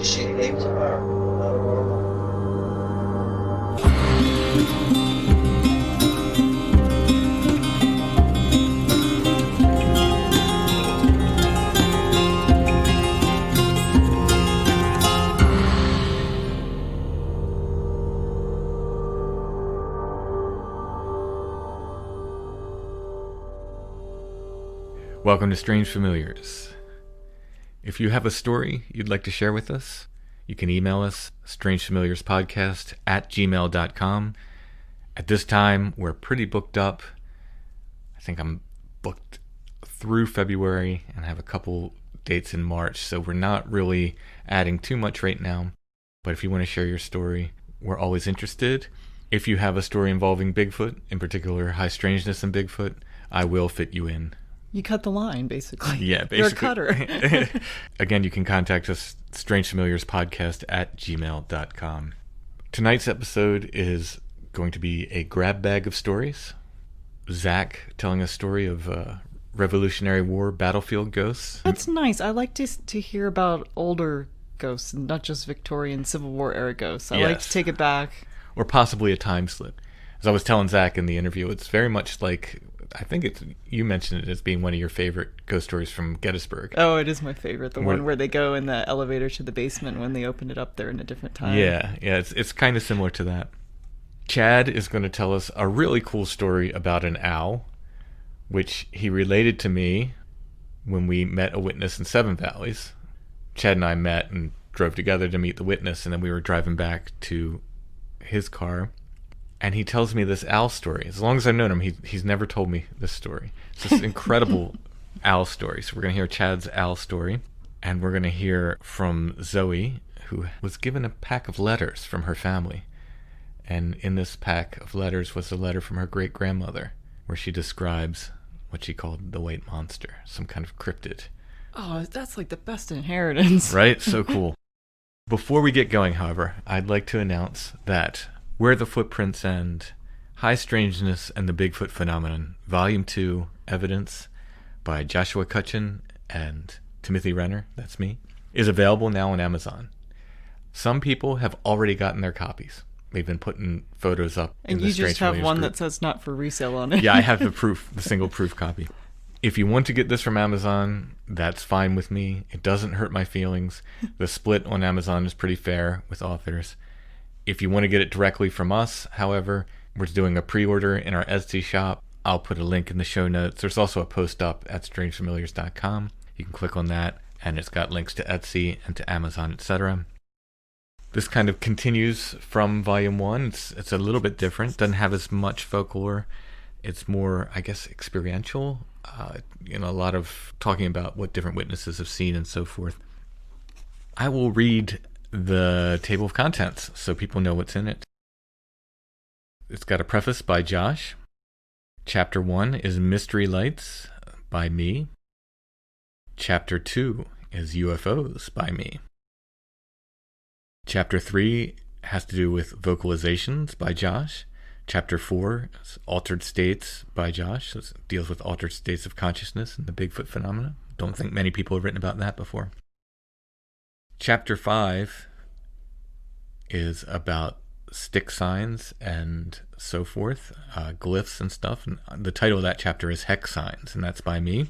She leaves her. Welcome to Strange Familiars. If you have a story you'd like to share with us, you can email us, strangefamiliarspodcast@gmail.com. At this time, we're pretty booked up. I think I'm booked through February and have a couple dates in March, so we're not really adding too much right now. But if you want to share your story, we're always interested. If you have a story involving Bigfoot, in particular high strangeness and Bigfoot, I will fit you in. You cut the line, basically. Yeah, basically. You're a cutter. Again, you can contact us, strangefamiliarspodcast@gmail.com. Tonight's episode is going to be a grab bag of stories. Zack telling a story of Revolutionary War battlefield ghosts. That's nice. I like to hear about older ghosts, not just Victorian Civil War era ghosts. I like to take it back. Or possibly a time slip. As I was telling Zack in the interview, it's very much like... I think you mentioned it as being one of your favorite ghost stories from Gettysburg. Oh, it is my favorite. The one where they go in the elevator to the basement when they open it up there in a different time. Yeah, it's kind of similar to that. Chad is going to tell us a really cool story about an owl, which he related to me when we met a witness in Seven Valleys. Chad and I met and drove together to meet the witness, and then we were driving back to his car. And he tells me this owl story. As long as I've known him, he's never told me this story. It's this incredible owl story. So we're going to hear Chad's owl story. And we're going to hear from Zoe, who was given a pack of letters from her family. And in this pack of letters was a letter from her great-grandmother, where she describes what she called the white monster, some kind of cryptid. Oh, that's like the best inheritance. Right? So cool. Before we get going, however, I'd like to announce that... Where the Footprints End, High Strangeness and the Bigfoot Phenomenon, Volume 2, Evidence by Joshua Cutchin and Timothy Renner, that's me, is available now on Amazon. Some people have already gotten their copies. They've been putting photos up in the Strange Familiars group. And you just have one that says not for resale on it. Yeah, I have the single proof copy. If you want to get this from Amazon, that's fine with me. It doesn't hurt my feelings. The split on Amazon is pretty fair with authors. If you want to get it directly from us, however, we're doing a pre-order in our Etsy shop. I'll put a link in the show notes. There's also a post up at strangefamiliars.com. You can click on that, and it's got links to Etsy and to Amazon, etc. This kind of continues from Volume 1. It's a little bit different. Doesn't have as much folklore. It's more, I guess, experiential. A lot of talking about what different witnesses have seen and so forth. I will read the table of contents so people know what's in it. It's got a preface by Josh. Chapter 1 is Mystery Lights by me. Chapter 2 is UFOs by me. Chapter 3 has to do with vocalizations by Josh. Chapter 4 is Altered States by Josh. So it deals with altered states of consciousness and the Bigfoot phenomena. Don't think many people have written about that before. Chapter 5 is about stick signs and so forth, glyphs and stuff. And the title of that chapter is Hex Signs, and that's by me.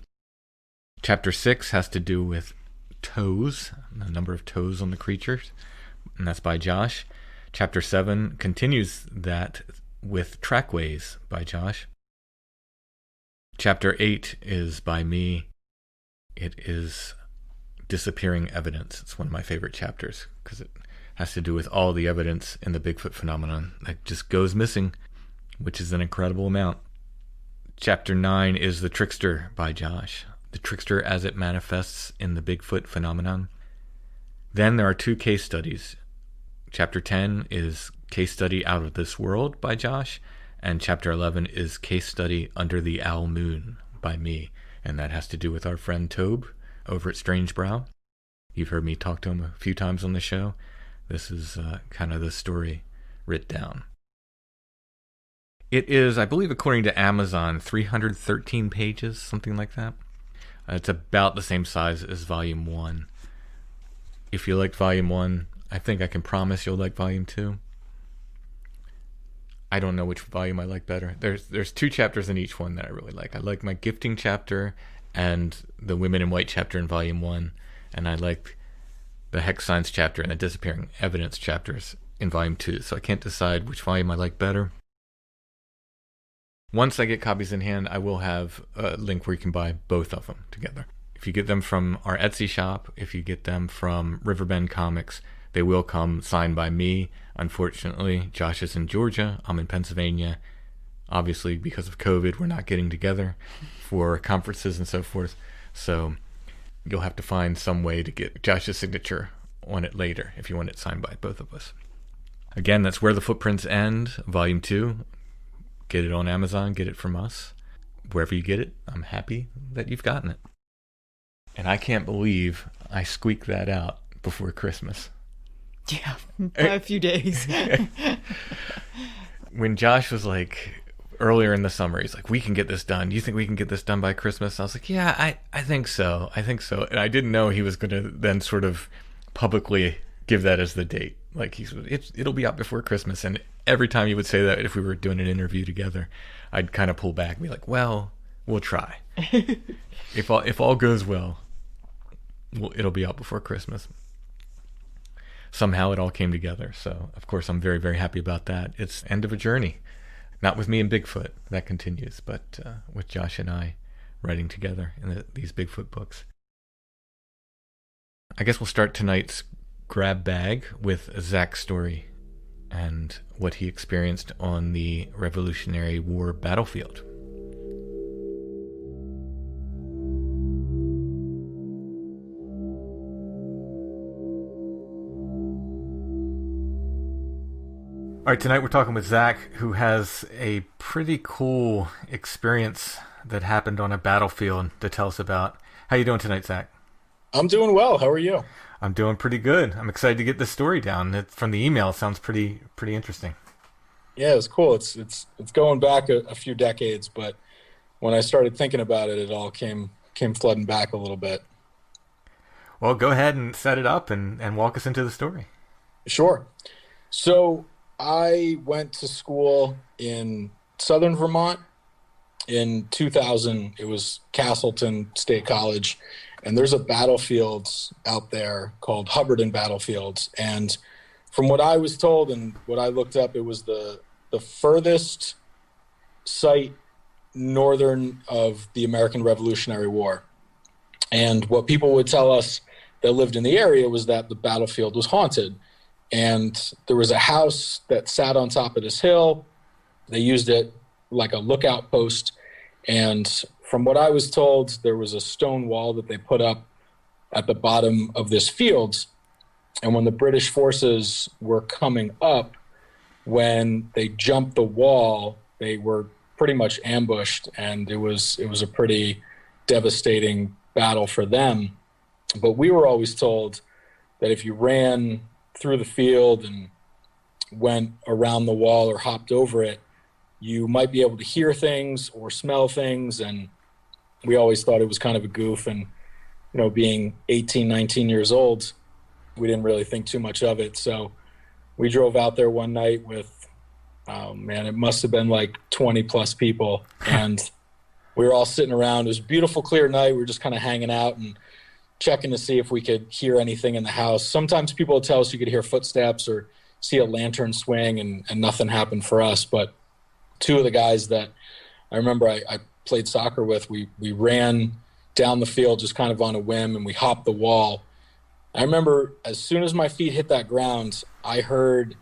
Chapter 6 has to do with toes, the number of toes on the creatures, and that's by Josh. Chapter 7 continues that with trackways by Josh. Chapter 8 is by me. It is Disappearing Evidence. It's one of my favorite chapters because it has to do with all the evidence in the Bigfoot phenomenon that just goes missing, which is an incredible amount. Chapter 9 is The Trickster by Josh. The Trickster as it manifests in the Bigfoot phenomenon. Then there are 2 case studies. Chapter 10 is Case Study Out of This World by Josh, and Chapter 11 is Case Study Under the Owl Moon by me, and that has to do with our friend Tobe over at Strange Brow. You've heard me talk to him a few times on the show. This is kind of the story writ down. It is, I believe, according to Amazon, 313 pages, something like that. It's about the same size as Volume 1. If you liked Volume 1, I think I can promise you'll like Volume 2. I don't know which volume I like better. There's 2 chapters in each one that I really like. I like my gifting chapter and the Women in White chapter in Volume 1, and I like the Hex Signs chapter and the Disappearing Evidence chapters in Volume 2, so I can't decide which volume I like better. Once I get copies in hand, I will have a link where you can buy both of them together. If you get them from our Etsy shop, if you get them from Riverbend Comics, they will come signed by me. Unfortunately, Josh is in Georgia. I'm in Pennsylvania. Obviously, because of COVID, we're not getting together for conferences and so forth. So you'll have to find some way to get Josh's signature on it later if you want it signed by both of us. Again, that's Where the Footprints End, Volume 2. Get it on Amazon. Get it from us. Wherever you get it, I'm happy that you've gotten it. And I can't believe I squeaked that out before Christmas. Yeah, by a few days. When Josh was like, earlier in the summer, he's like, we can get this done. Do you think we can get this done by Christmas? I was like, yeah, I think so. I think so. And I didn't know he was going to then sort of publicly give that as the date. Like, it'll be out before Christmas. And every time he would say that, if we were doing an interview together, I'd kind of pull back and be like, well, we'll try. If all goes well, it'll be out before Christmas. Somehow it all came together. So, of course, I'm very, very happy about that. It's end of a journey. Not with me and Bigfoot. That continues. But with Josh and I writing together in these Bigfoot books. I guess we'll start tonight's grab bag with Zack's story and what he experienced on the Revolutionary War battlefield. All right, tonight we're talking with Zack, who has a pretty cool experience that happened on a battlefield to tell us about. How you doing tonight, Zack? I'm doing well. How are you? I'm doing pretty good. I'm excited to get this story down. From the email, it sounds pretty interesting. Yeah, it's cool. It's going back a few decades, but when I started thinking about it, it all came flooding back a little bit. Well, go ahead and set it up and walk us into the story. Sure. So I went to school in southern Vermont in 2000. It was Castleton State College, and there's a battlefield out there called Hubbardton Battlefield. And from what I was told and what I looked up, it was the furthest site northern of the American Revolutionary War. And what people would tell us that lived in the area was that the battlefield was haunted. And there was a house that sat on top of this hill. They used it like a lookout post. And from what I was told, there was a stone wall that they put up at the bottom of this field. And when the British forces were coming up, when they jumped the wall, they were pretty much ambushed. And it was a pretty devastating battle for them. But we were always told that if you ran through the field and went around the wall or hopped over it, you might be able to hear things or smell things. And we always thought it was kind of a goof. And, being 18, 19 years old, we didn't really think too much of it. So we drove out there one night with, it must have been like 20 plus people. And we were all sitting around. It was a beautiful, clear night. We were just kind of hanging out and checking to see if we could hear anything in the house. Sometimes people would tell us you could hear footsteps or see a lantern swing, and nothing happened for us. But two of the guys that I remember I played soccer with, we ran down the field just kind of on a whim, and we hopped the wall. I remember as soon as my feet hit that ground, I heard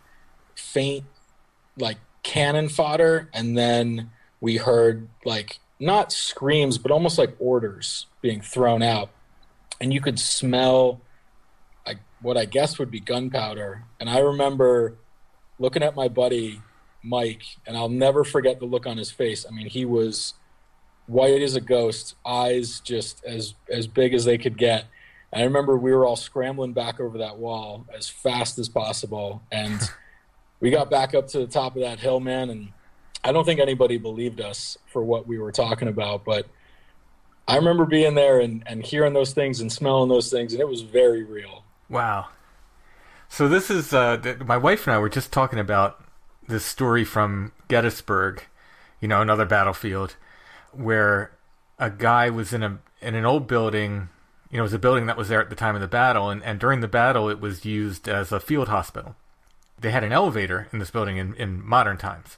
faint, like, cannon fodder, and then we heard, like, not screams, but almost like orders being thrown out. And you could smell what I guess would be gunpowder. And I remember looking at my buddy, Mike, and I'll never forget the look on his face. I mean, he was white as a ghost, eyes just as big as they could get. And I remember we were all scrambling back over that wall as fast as possible. And we got back up to the top of that hill, man. And I don't think anybody believed us for what we were talking about, but I remember being there and hearing those things and smelling those things, and it was very real. Wow. So this is my wife and I were just talking about this story from Gettysburg, another battlefield, where a guy was in an old building. It was a building that was there at the time of the battle, and during the battle it was used as a field hospital. They had an elevator in this building in modern times.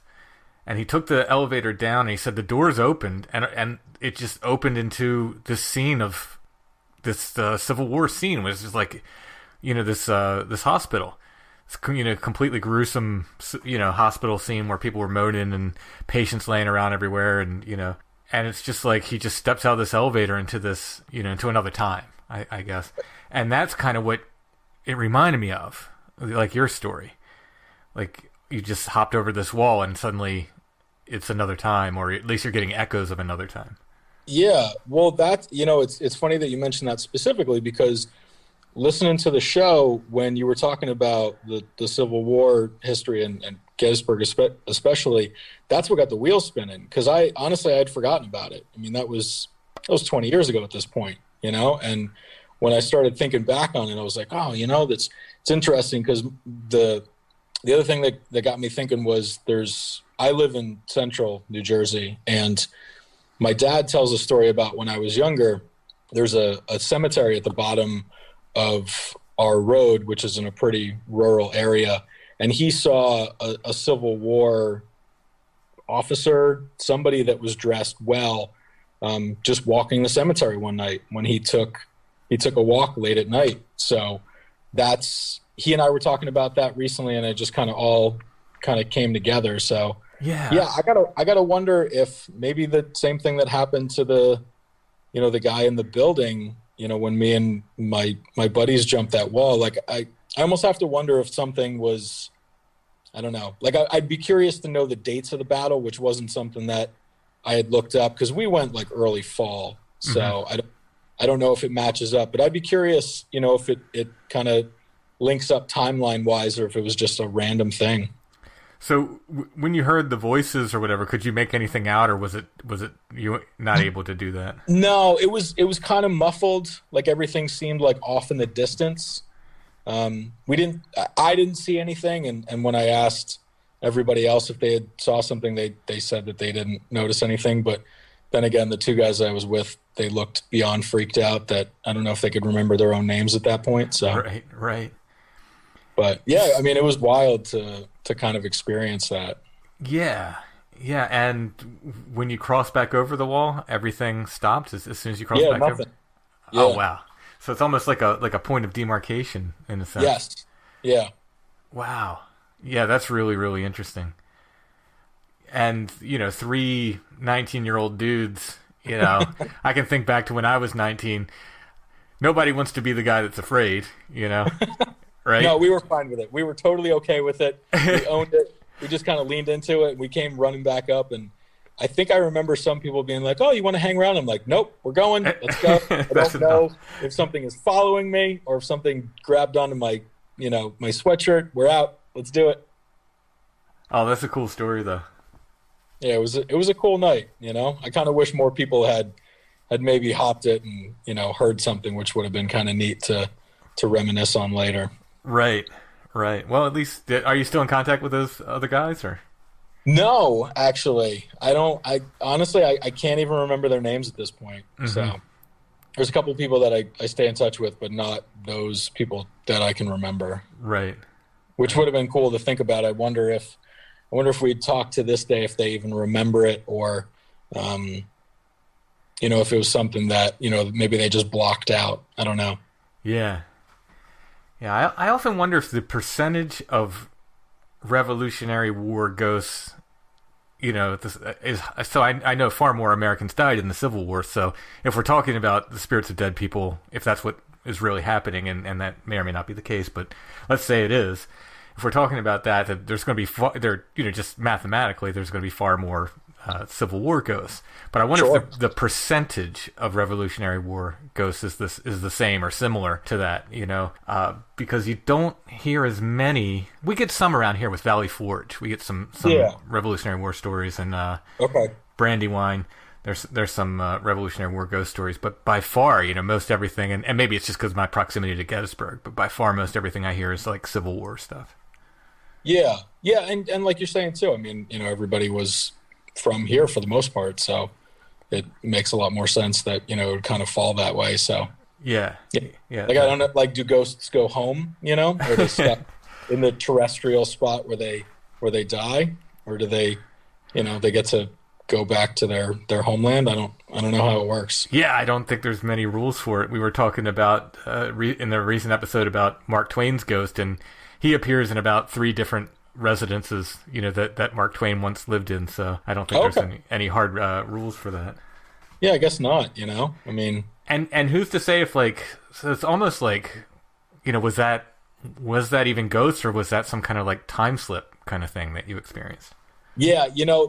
And he took the elevator down and he said the doors opened and it just opened into this scene of this Civil War scene. It was just like, this hospital. It's, completely gruesome, hospital scene where people were moaning and patients laying around everywhere. And it's just like he just steps out of this elevator into this, into another time, I guess. And that's kind of what it reminded me of, like your story. Like you just hopped over this wall and suddenly it's another time, or at least you're getting echoes of another time. Yeah, well, that it's funny that you mentioned that specifically, because listening to the show when you were talking about the Civil War history and Gettysburg especially, that's what got the wheels spinning. Because I had forgotten about it. I mean, that was 20 years ago at this point, And when I started thinking back on it, I was like, oh, it's interesting, because the other thing that got me thinking was I live in central New Jersey, and my dad tells a story about when I was younger. There's a cemetery at the bottom of our road, which is in a pretty rural area, and he saw a Civil War officer, somebody that was dressed well, just walking the cemetery one night when he took a walk late at night. So he and I were talking about that recently, and it just all came together. So yeah, I gotta wonder if maybe the same thing that happened to the guy in the building, when me and my buddies jumped that wall. Like I almost have to wonder if something was, I don't know. Like I'd be curious to know the dates of the battle, which wasn't something that I had looked up, because we went like early fall. So I don't know if it matches up, but I'd be curious, if it kind of links up timeline wise, or if it was just a random thing. So when you heard the voices or whatever, could you make anything out, or was it you not able to do that? No, it was kind of muffled. Like everything seemed like off in the distance. I didn't see anything. And when I asked everybody else if they had saw something, they said that they didn't notice anything. But then again, the two guys I was with, they looked beyond freaked out that I don't know if they could remember their own names at that point. So Right. But yeah, I mean, it was wild to kind of experience that. Yeah. And when you cross back over the wall, everything stopped as soon as you cross back nothing. over. Yeah. Oh wow! So it's almost like a point of demarcation in a sense. Yes. Yeah. Wow. Yeah, that's really, really interesting. And 3 19-year-old dudes. I can think back to when I was 19. Nobody wants to be the guy that's afraid. Right? No, we were fine with it. We were totally okay with it. We owned it. We just kind of leaned into it. We came running back up, and I think I remember some people being like, "Oh, you want to hang around?" I'm like, "Nope, we're going. Let's go." I don't know if something is following me or if something grabbed onto my, my sweatshirt. We're out. Let's do it. Oh, that's a cool story, though. Yeah, it was a cool night. I kind of wish more people had maybe hopped it and heard something, which would have been kind of neat to reminisce on later. Right. Well, at least, are you still in contact with those other guys, or? No, actually, I don't. I honestly, I can't even remember their names at this point. Mm-hmm. So there's a couple of people that I stay in touch with, but not those people that I can remember. Right. Which would have been cool to think about. I wonder if we'd talk to this day, if they even remember it, or, if it was something that, maybe they just blocked out. I don't know. Yeah. Yeah, I often wonder if the percentage of Revolutionary War ghosts, is so. I know far more Americans died in the Civil War. So if we're talking about the spirits of dead people, if that's what is really happening, and that may or may not be the case, but let's say it is. If we're talking about that there's going to be just mathematically, there's going to be far more Civil War ghosts. But I wonder if the percentage of Revolutionary War ghosts is the same or similar to that, because you don't hear as many. We get some around here with Valley Forge. We get some Revolutionary War stories and Brandywine. There's some Revolutionary War ghost stories, but by far, most everything, and maybe it's just because of my proximity to Gettysburg, but by far most everything I hear is like Civil War stuff. Yeah, yeah, and like you're saying too. I mean, everybody was from here for the most part, so it makes a lot more sense that it would kind of fall that way. So yeah. Like I don't know, like, do ghosts go home? Or they stuck in the terrestrial spot where they die, or do they, they get to go back to their homeland? I don't know how it works. Yeah, I don't think there's many rules for it. We were talking about in the recent episode about Mark Twain's ghost, and he appears in about 3 different residences, that Mark Twain once lived in. So I don't think there's any hard rules for that. Yeah, I guess not. I mean, and who's to say if so it's almost like, was that even ghosts, or was that some kind of like time slip kind of thing that you experienced? Yeah,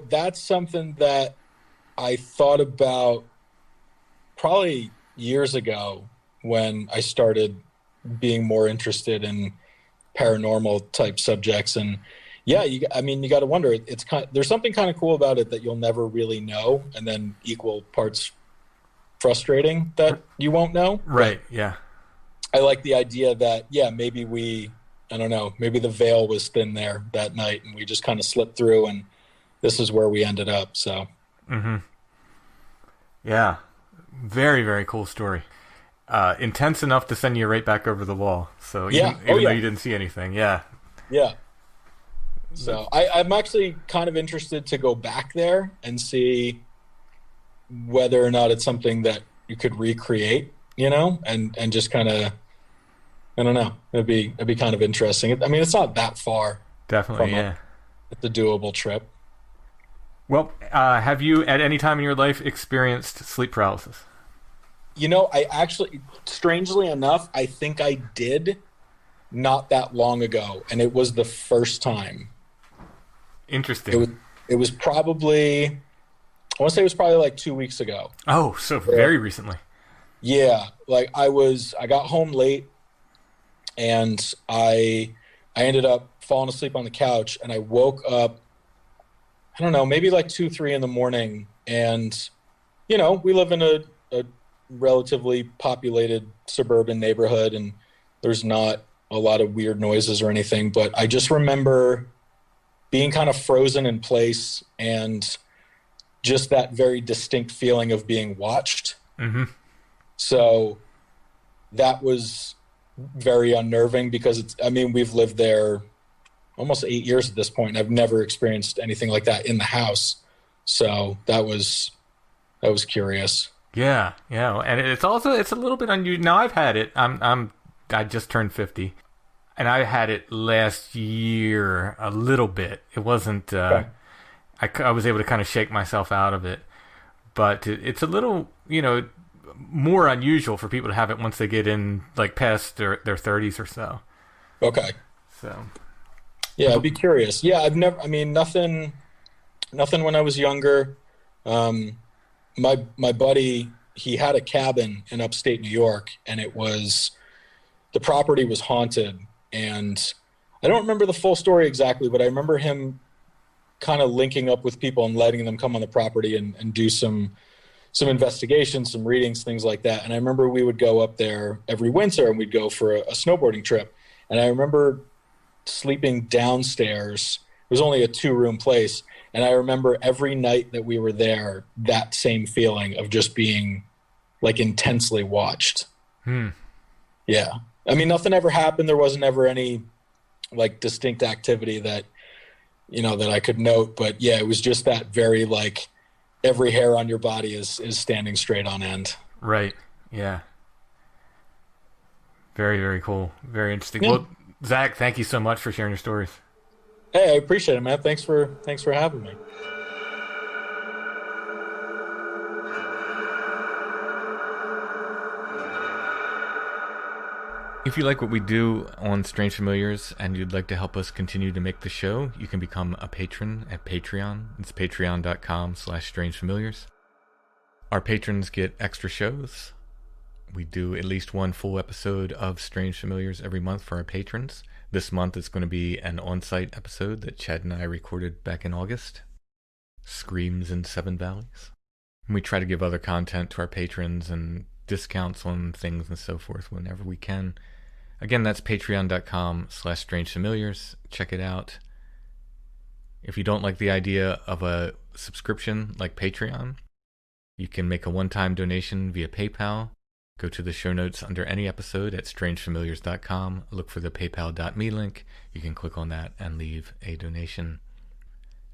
that's something that I thought about probably years ago when I started being more interested in paranormal type subjects. And yeah, you got to wonder, there's something kind of cool about it that you'll never really know, and then equal parts frustrating that you won't know. Right. Yeah. I like the idea that, maybe I don't know, maybe the veil was thin there that night and we just kind of slipped through, and this is where we ended up. So. Mm-hmm. Yeah. Very, very cool story. Intense enough to send you right back over the wall. So even though you didn't see anything. Yeah. Yeah. So I'm actually kind of interested to go back there and see whether or not it's something that you could recreate, and just kind of, I don't know. It'd be kind of interesting. I mean, it's not that far. Definitely, yeah. It's a doable trip. Well, have you at any time in your life experienced sleep paralysis? I actually, strangely enough, I think I did not that long ago, and it was the first time. Interesting. It was probably, I want to say it was probably like 2 weeks ago. Oh, so very recently. Yeah, like I got home late, and I ended up falling asleep on the couch, and I woke up, I don't know, maybe like 2-3 in the morning, and we live in a relatively populated suburban neighborhood, and there's not a lot of weird noises or anything, but I just remember being kind of frozen in place and just that very distinct feeling of being watched. Mm-hmm. So that was very unnerving because we've lived there almost 8 years at this point, and I've never experienced anything like that in the house. So that was curious. Yeah, and it's a little bit unusual. Now I've had it. I just turned 50, and I had it last year a little bit. It wasn't. Okay. I was able to kind of shake myself out of it, but it's a little, more unusual for people to have it once they get in like past their 30s or so. Okay. So. Yeah, I'd be curious. Yeah, I've never. Nothing when I was younger. My buddy, he had a cabin in upstate New York, and the property was haunted, and I don't remember the full story exactly, but I remember him kind of linking up with people and letting them come on the property and do some investigations, some readings, things like that. And I remember we would go up there every winter, and we'd go for a snowboarding trip. And I remember sleeping downstairs. It was only a 2-room place. And I remember every night that we were there, that same feeling of just being like intensely watched. Yeah. Nothing ever happened. There wasn't ever any like distinct activity that, that I could note. But yeah, it was just that very like every hair on your body is standing straight on end. Right. Yeah. Very, very cool. Very interesting. Yeah. Well, Zach, thank you so much for sharing your stories. Hey, I appreciate it, man. Thanks for having me. If you like what we do on Strange Familiars and you'd like to help us continue to make the show, you can become a patron at Patreon. It's patreon.com/strangefamiliars. Our patrons get extra shows. We do at least one full episode of Strange Familiars every month for our patrons. This month it's going to be an on-site episode that Chad and I recorded back in August. Screams in Seven Valleys. We try to give other content to our patrons and discounts on things and so forth whenever we can. Again, that's patreon.com/strangefamiliars. Check it out. If you don't like the idea of a subscription like Patreon, you can make a one-time donation via PayPal. Go to the show notes under any episode at strangefamiliars.com. Look for the paypal.me link. You can click on that and leave a donation.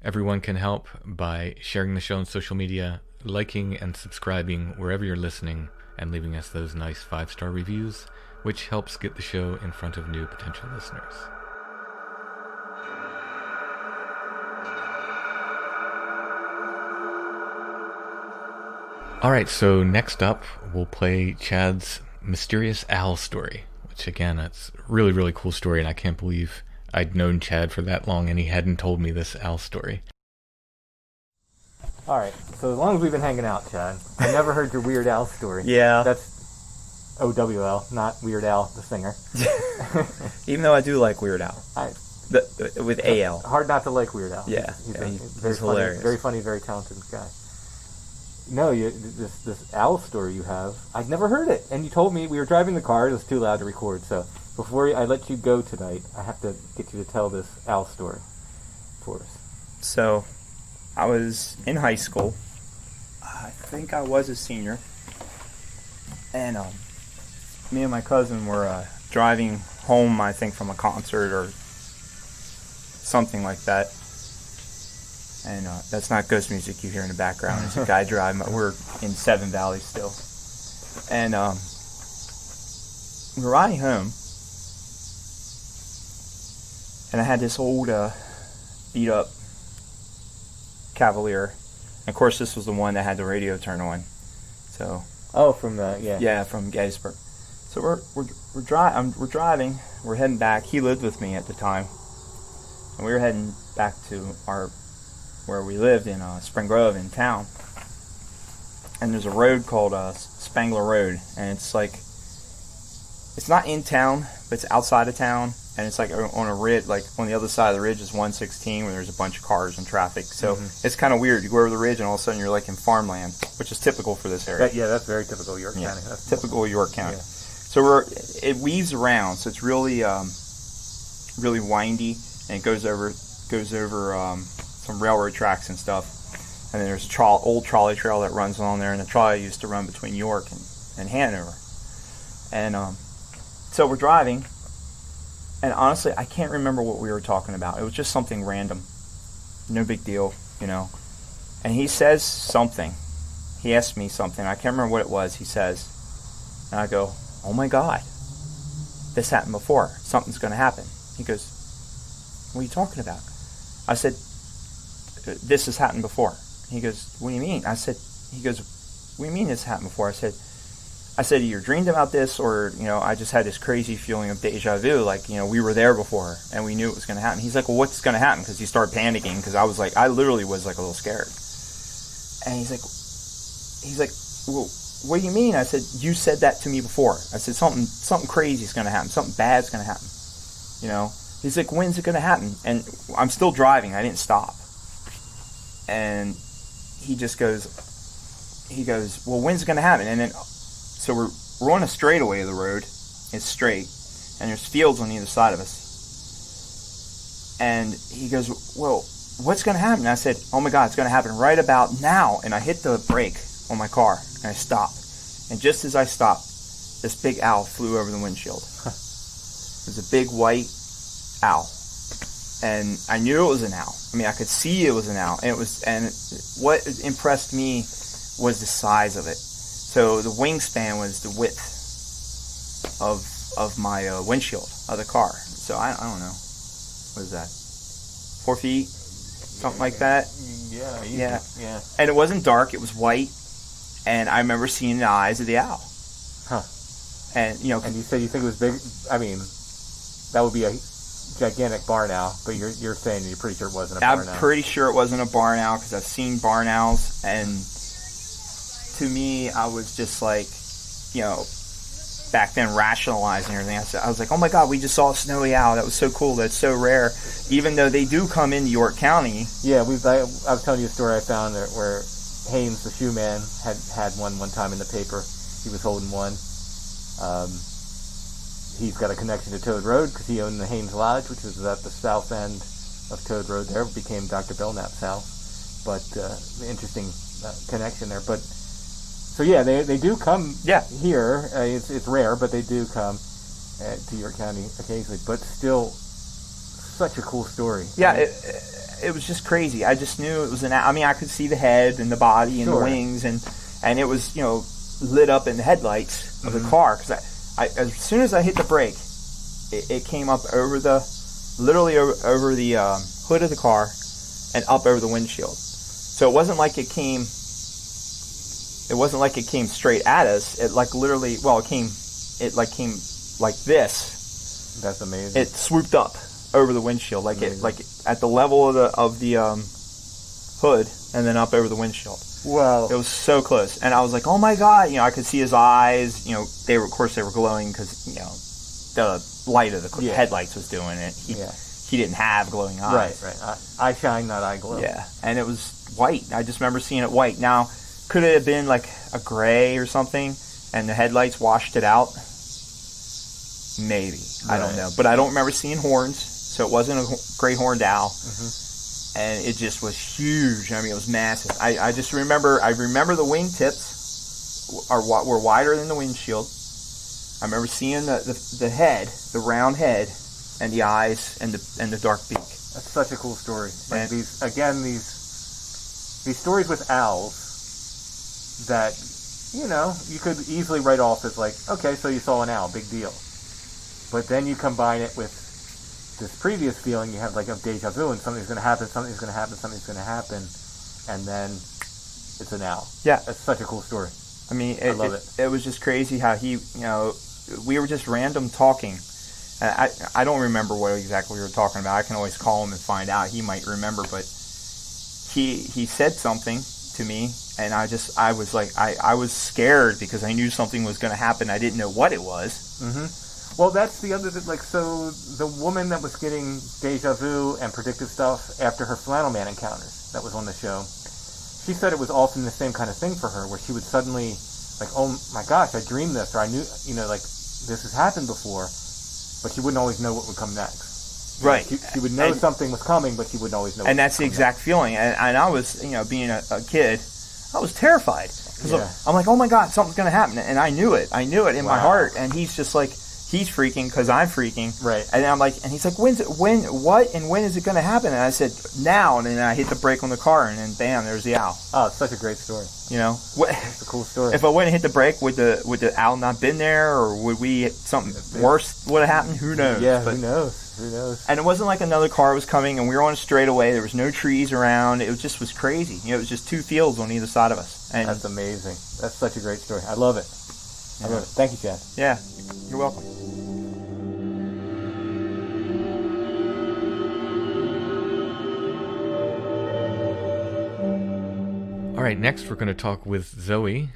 Everyone can help by sharing the show on social media, liking and subscribing wherever you're listening, and leaving us those nice 5-star reviews, which helps get the show in front of new potential listeners. Alright, so next up, we'll play Chad's Mysterious Owl story, which again, it's a really, really cool story, and I can't believe I'd known Chad for that long and he hadn't told me this owl story. Alright, so as long as we've been hanging out, Chad, I never heard your Weird Al story. Yeah. That's OWL, not Weird Al, the singer. Even though I do like Weird Al. With AL. Hard not to like Weird Al. Yeah. He's hilarious. Very funny, very talented guy. No, this owl story you have, I'd never heard it. And you told me, we were driving the car, it was too loud to record, so before I let you go tonight, I have to get you to tell this owl story for us. So, I was in high school. I think I was a senior. And me and my cousin were driving home, I think, from a concert or something like that. And that's not ghost music you hear in the background. It's a guy driving. We're in Seven Valley still. And we were riding home. And I had this old beat-up Cavalier. And of course, this was the one that had the radio turned on. So. Oh, from the, yeah. Yeah, from Gettysburg. So we're driving. We're heading back. He lived with me at the time. And we were heading back to where we lived in Spring Grove in town. And there's a road called Spangler Road, and it's not in town, but it's outside of town, and it's like on a ridge, like on the other side of the ridge is 116 where there's a bunch of cars and traffic. So it's kind of weird. You go over the ridge and all of a sudden you're like in farmland, which is typical for this area. That's very typical York County. That's typical York County. Yeah. So it weaves around, so it's really really windy, and it goes over some railroad tracks and stuff. And then there's an old trolley trail that runs along there, and the trolley used to run between York and Hanover. And so we're driving, and honestly, I can't remember what we were talking about. It was just something random. No big deal, you know. And he says something. He asked me something. I can't remember what it was. He says, and I go, "Oh my God, this happened before. Something's going to happen." He goes, "What are you talking about?" I said, "This has happened before." He goes, "What do you mean?" He goes, "What do you mean this happened before?" I said, "You dreamed about this, or, you know, I just had this crazy feeling of deja vu, like, you know, we were there before and we knew it was going to happen." He's like, "Well, what's going to happen?" Because he started panicking, because I literally was like a little scared. And he's like, "Well, what do you mean?" I said, "You said that to me before." I said, something crazy is going to happen. Something bad's going to happen. You know? He's like, "When's it going to happen?" And I'm still driving. I didn't stop. And he goes, "Well, when's it going to happen?" And then, so we're on a straightaway of the road. It's straight. And there's fields on either side of us. And he goes, "Well, what's going to happen?" And I said, "Oh my God, it's going to happen right about now." And I hit the brake on my car, and I stopped. And just as I stopped, this big owl flew over the windshield. It was a big white owl. And I knew it was an owl. I mean, I could see it was an owl. And what impressed me was the size of it. So the wingspan was the width of my windshield of the car. So I don't know. What is that? 4 feet? Something like that? Yeah. And it wasn't dark. It was white. And I remember seeing the eyes of the owl. Huh. And, you know. And you said you think it was big? I mean, that would be a gigantic barn owl, but you're saying you're pretty sure it wasn't a barn owl. I'm pretty sure it wasn't a barn owl, because I've seen barn owls, and to me, I was just like, you know, back then rationalizing everything. I was like, "Oh my God, we just saw a snowy owl. That was so cool. That's so rare." Even though they do come into York County. Yeah, I was telling you a story I found where Haynes, the shoe man, had one time in the paper. He was holding one. He's got a connection to Toad Road because he owned the Haynes Lodge, which was at the south end of Toad Road there. It became Dr. Belknap's house. But interesting connection there. But so yeah, they do come here. It's rare, but they do come to York County occasionally. But still, such a cool story. Yeah, it was just crazy. I just knew it was I could see the head and the body and the wings, and it was, lit up in the headlights of the car, because I as soon as I hit the brake, it came up literally over the hood of the car and up over the windshield. So it wasn't like it came straight at us. It came like this. That's amazing. It swooped up over the windshield, like at the level of the hood, and then up over the windshield. Wow. It was so close, and I was like, "Oh my God!" I could see his eyes. They were glowing because the light of the headlights was doing it. He didn't have glowing eyes. Right. Eye shine, not eye glow. Yeah, and it was white. I just remember seeing it white. Now, could it have been like a gray or something, and the headlights washed it out? Maybe. Right. I don't know, but I don't remember seeing horns, so it wasn't a great horned owl. Mm-hmm. And it just was huge. I mean, it was massive. I just remember. I remember the wingtips were wider than the windshield. I remember seeing the head, the round head, and the eyes, and the dark beak. That's such a cool story. Like these stories with owls that you could easily write off as like, okay, so you saw an owl, big deal. But then you combine it with this previous feeling you have, like, of deja vu, and something's going to happen, and then it's an owl. Yeah. That's such a cool story. I mean, I love it. It was just crazy how we were just random talking. I don't remember what exactly we were talking about. I can always call him and find out. He might remember, but he said something to me, and I was like, I was scared because I knew something was going to happen. I didn't know what it was. Mm-hmm. Well, that's the other thing. Like, so the woman that was getting deja vu and predictive stuff after her flannel man encounters that was on the show, she said it was often the same kind of thing for her, where she would suddenly, like, oh my gosh, I dreamed this, or I knew, like, this has happened before, but she wouldn't always know what would come next. Right. She would know something was coming, but she wouldn't always know. And that's the exact feeling. And I was, being a kid, I was terrified. I'm like, oh my God, something's going to happen. And I knew it in my heart. And he's just like, he's freaking because I'm freaking. Right. And I'm like, and he's like, when is it going to happen? And I said, now. And then I hit the brake on the car, and then bam, there's the owl. Oh, it's such a great story. It's a cool story. If I wouldn't hit the brake, would the owl not been there, or would something worse would have happened? Who knows? Yeah, who knows? And it wasn't like another car was coming, and we were on a straightaway. There was no trees around. It was crazy. It was just two fields on either side of us. And that's amazing. That's such a great story. I love it. I love it. Thank you, Chad. Yeah, you're welcome. All right, next we're going to talk with Zoe,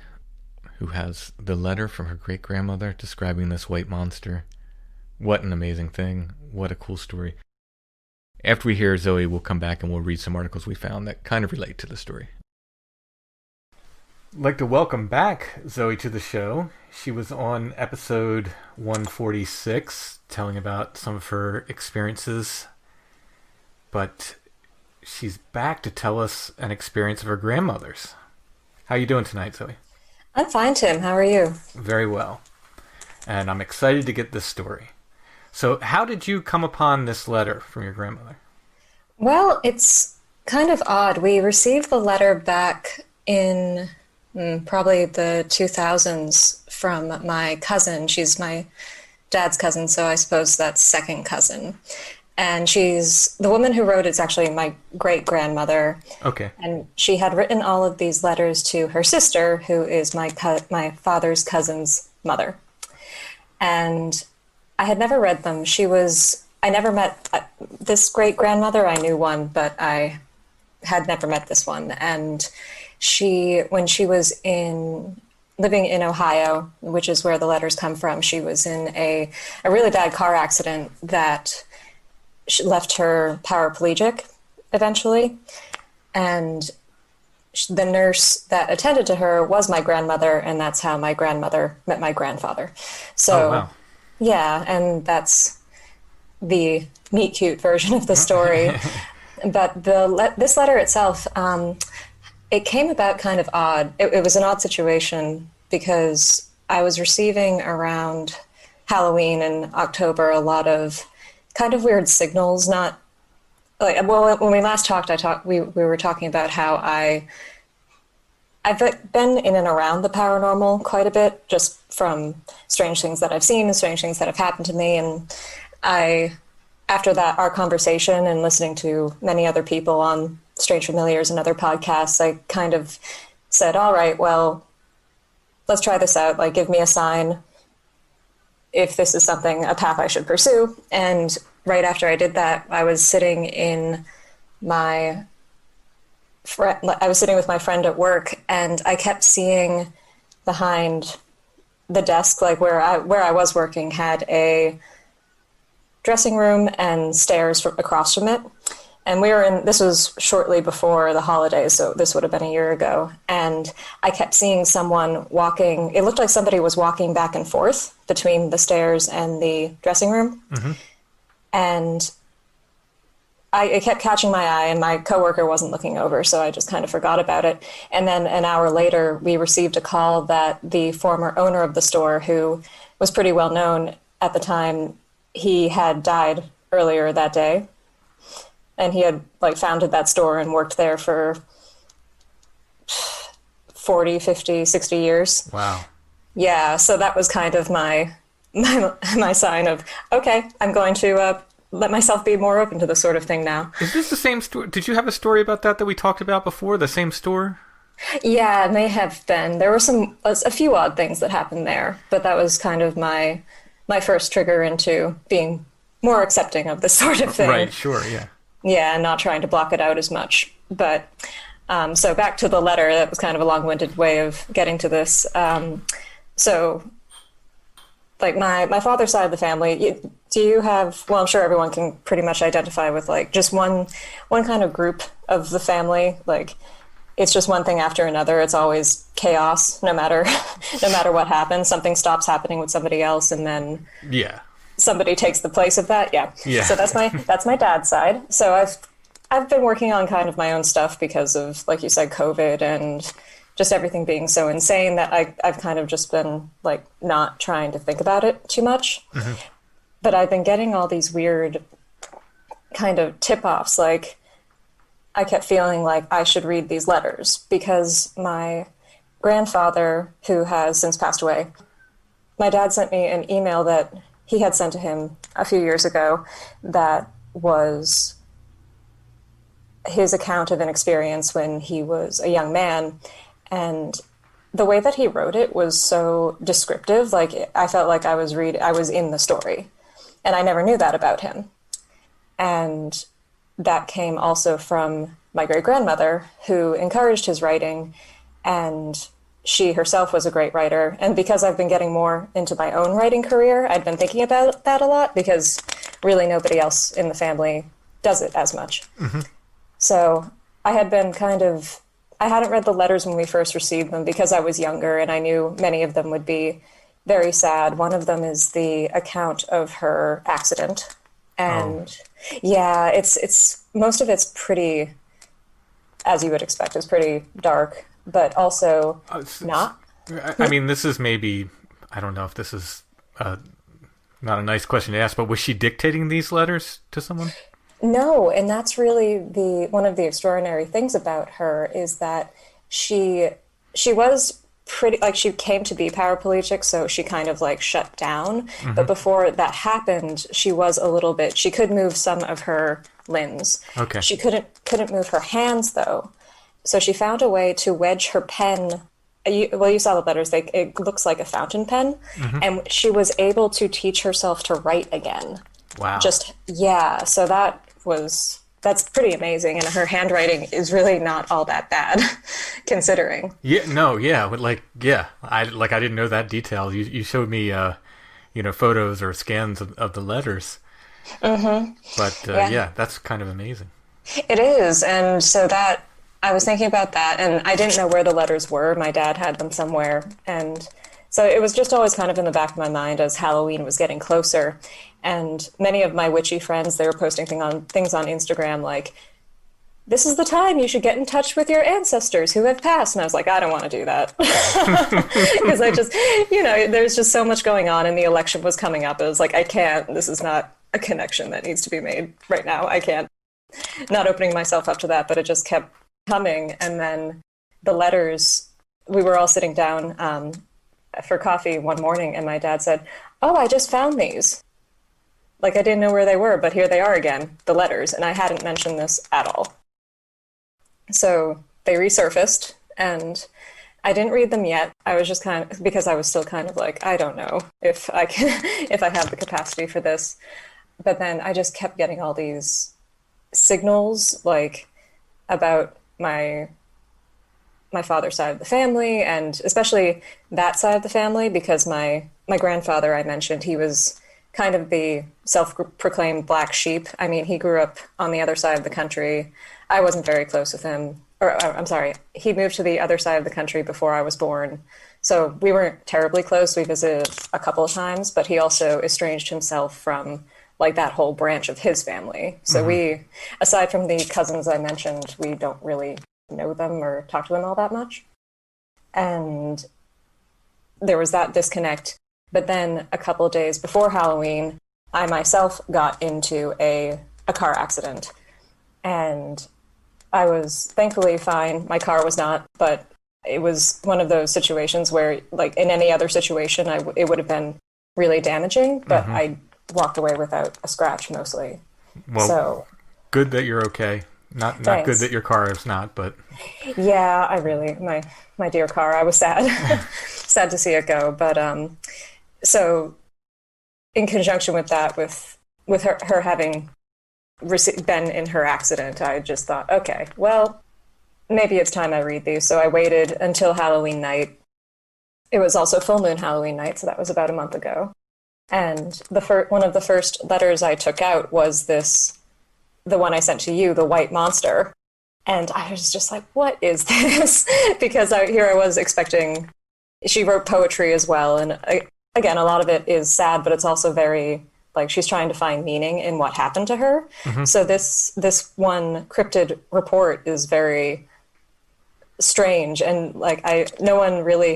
who has the letter from her great-grandmother describing this white monster. What an amazing thing. What a cool story. After we hear Zoe, we'll come back and we'll read some articles we found that kind of relate to the story. I'd like to welcome back Zoe to the show. She was on episode 146, telling about some of her experiences, but she's back to tell us an experience of her grandmother's. How are you doing tonight, Zoe? I'm fine, Tim. How are you? Very well. And I'm excited to get this story. So how did you come upon this letter from your grandmother? Well, it's kind of odd. We received the letter back in probably the 2000s from my cousin. She's my dad's cousin, so I suppose that's second cousin. And the woman who wrote it's actually my great-grandmother. Okay. And she had written all of these letters to her sister, who is my father's cousin's mother. And I had never read them. I never met this great-grandmother. I knew one, but I had never met this one. And when she was living in Ohio, which is where the letters come from, she was in a really bad car accident that left her paraplegic eventually. And the nurse that attended to her was my grandmother, and that's how my grandmother met my grandfather. So, Oh, wow. yeah, and that's the meet cute version of the story. But this letter itself, it came about kind of odd. It was an odd situation because I was receiving around Halloween in October a lot of kind of weird signals. Not like, well, when we last talked, we were talking about how I've been in and around the paranormal quite a bit, just from strange things that I've seen and strange things that have happened to me. And after that, our conversation and listening to many other people on Strange Familiars and other podcasts, I kind of said, all right, well, let's try this out. Like, give me a sign if this is a path I should pursue. And right after I did that, I was sitting with my friend at work, and I kept seeing behind the desk, like where I was working, had a dressing room and stairs across from it. And this was shortly before the holidays, so this would have been a year ago. And I kept seeing someone walking. It looked like somebody was walking back and forth between the stairs and the dressing room. Mm-hmm. And it kept catching my eye, and my coworker wasn't looking over, so I just kind of forgot about it. And then an hour later, we received a call that the former owner of the store, who was pretty well known at the time, he had died earlier that day. And he had founded that store and worked there for 40, 50, 60 years. Wow. Yeah, so that was kind of my sign of, okay, I'm going to let myself be more open to this sort of thing now. Is this the same story? Did you have a story about that we talked about before? The same store? Yeah, it may have been. There were a few odd things that happened there, but that was kind of my first trigger into being more accepting of this sort of thing. Right, sure, yeah. Yeah, and not trying to block it out as much. But so back to the letter, that was kind of a long-winded way of getting to this. So my father's side of the family, do you have, well, I'm sure everyone can pretty much identify with just one kind of group of the family. It's just one thing after another. It's always chaos, no matter what happens. Something stops happening with somebody else, and then somebody takes the place of that. Yeah. So that's my dad's side. So I've been working on kind of my own stuff because of, like you said, COVID and just everything being so insane that I've kind of just been not trying to think about it too much. Mm-hmm. But I've been getting all these weird kind of tip-offs. I kept feeling like I should read these letters because my grandfather, who has since passed away, my dad sent me an email that he had sent to him a few years ago that was his account of an experience when he was a young man. And the way that he wrote it was so descriptive. I felt like I was in the story, and I never knew that about him. And that came also from my great-grandmother, who encouraged his writing, and she herself was a great writer. And because I've been getting more into my own writing career, I'd been thinking about that a lot because really nobody else in the family does it as much. Mm-hmm. So I hadn't read the letters when we first received them because I was younger and I knew many of them would be very sad. One of them is the account of her accident. And yeah, it's most of it's pretty, as you would expect, it's pretty dark, but also not. I mean, this is maybe, I don't know if this is not a nice question to ask, but was she dictating these letters to someone? No, and that's really one of the extraordinary things about her is that she was pretty, she came to be paraplegic, so she kind of shut down. Mm-hmm. But before that happened, she was a little bit, she could move some of her limbs. Okay. She couldn't move her hands though. So she found a way to wedge her pen. You saw the letters, it looks like a fountain pen. Mm-hmm. And she was able to teach herself to write again. Wow. So that's pretty amazing, and her handwriting is really not all that bad, considering. I didn't know that detail. You showed me, photos or scans of the letters. Mm-hmm. But that's kind of amazing. It is, and so that I was thinking about that, and I didn't know where the letters were. My dad had them somewhere, and so it was just always kind of in the back of my mind as Halloween was getting closer. And many of my witchy friends, they were posting things on Instagram like, this is the time you should get in touch with your ancestors who have passed. And I was like, I don't want to do that. Because I just, there's just so much going on, and the election was coming up. It was like, I can't, this is not a connection that needs to be made right now. I can't, not opening myself up to that, but it just kept coming. And then the letters, we were all sitting down for coffee one morning, and my dad said, oh, I just found these. Like, I didn't know where they were, but here they are again, the letters. And I hadn't mentioned this at all. So they resurfaced, and I didn't read them yet. I was just because I was still kind of like, I don't know if I can, if I have the capacity for this. But then I just kept getting all these signals, like, about my father's side of the family, and especially that side of the family, because my grandfather, I mentioned, he was kind of the self-proclaimed black sheep. I mean, he grew up on the other side of the country. I wasn't very close with him. I'm sorry, he moved to the other side of the country before I was born. So we weren't terribly close. We visited a couple of times, but he also estranged himself from like that whole branch of his family. So we, aside from the cousins I mentioned, we don't really know them or talk to them all that much. And there was that disconnect. But then a couple of days before Halloween, I myself got into a car accident. And I was thankfully fine. My car was not, but it was one of those situations where, like, in any other situation, it would have been really damaging, but I walked away without a scratch mostly. Well, so good that you're okay. Not good that your car is not, but... Yeah, I really, my dear car, I was sad. Sad to see it go. But so in conjunction with that, with her having been in her accident, I just thought, okay, well, maybe it's time I read these. So I waited until Halloween night. It was also full moon Halloween night, so that was about a month ago. And one of the first letters I took out was the one I sent to you, the white monster. And I was just like, what is this? Because here I was expecting, she wrote poetry as well. And again, a lot of it is sad, but it's also very, like, she's trying to find meaning in what happened to her. So this one cryptid report is very strange. And like, no one really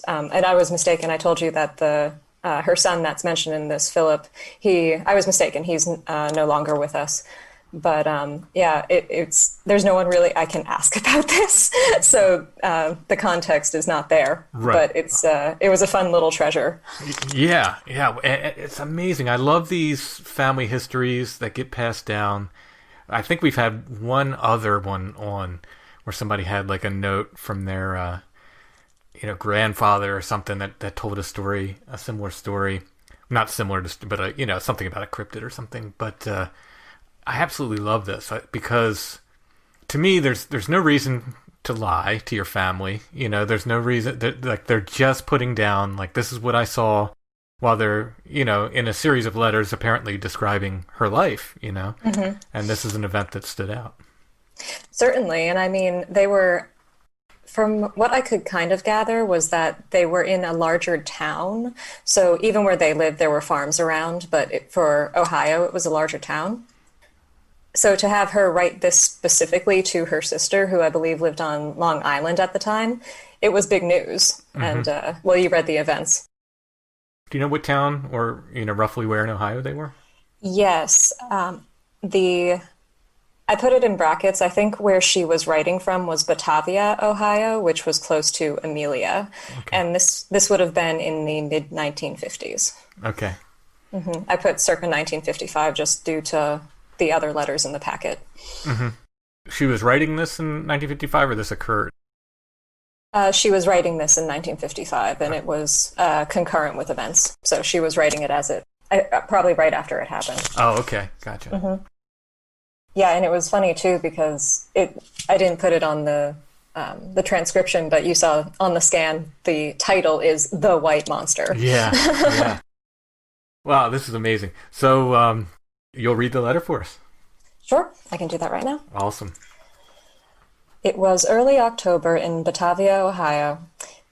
and I was mistaken. I told you that her son that's mentioned in this, Philip, I was mistaken. He's no longer with us. But yeah, there's no one really I can ask about this. So the context is not there. Right. But it was a fun little treasure. Yeah. It's amazing. I love these family histories that get passed down. I think we've had one other one on where somebody had like a note from their grandfather or something that told a similar story. Not similar, but something about a cryptid or something. But I absolutely love this because, to me, there's no reason to lie to your family. There's no reason they're just putting down, like, this is what I saw, while they're in a series of letters apparently describing her life. And this is an event that stood out. Certainly, and I mean, they were. From what I could kind of gather was that they were in a larger town. So even where they lived, there were farms around, but for Ohio, it was a larger town. So to have her write this specifically to her sister, who I believe lived on Long Island at the time, it was big news. And, you read the events. Do you know what town or, roughly where in Ohio they were? Yes. I put it in brackets. I think where she was writing from was Batavia, Ohio, which was close to Amelia. Okay. And this would have been in the mid-1950s. Okay. I put circa 1955 just due to the other letters in the packet. She was writing this in 1955, or this occurred? She was writing this in 1955, and it was concurrent with events. So she was writing it probably right after it happened. Oh, okay. Gotcha. Yeah, and it was funny too because I didn't put it on the transcription, but you saw on the scan the title is The White Monster. Yeah. Wow, this is amazing. So you'll read the letter for us? Sure, I can do that right now. Awesome. It was early October in Batavia, Ohio.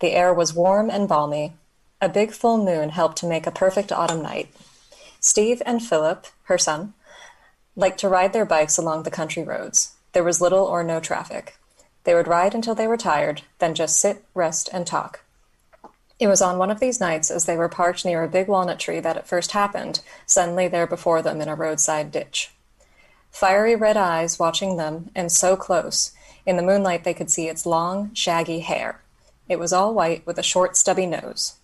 The air was warm and balmy. A big full moon helped to make a perfect autumn night. Steve and Philip, her son, liked to ride their bikes along the country roads. There was little or no traffic. They would ride until they were tired, then just sit, rest, and talk. It was on one of these nights, as they were parked near a big walnut tree, that it first happened, suddenly there before them in a roadside ditch. Fiery red eyes watching them, and so close. In the moonlight they could see its long, shaggy hair. It was all white, with a short, stubby nose.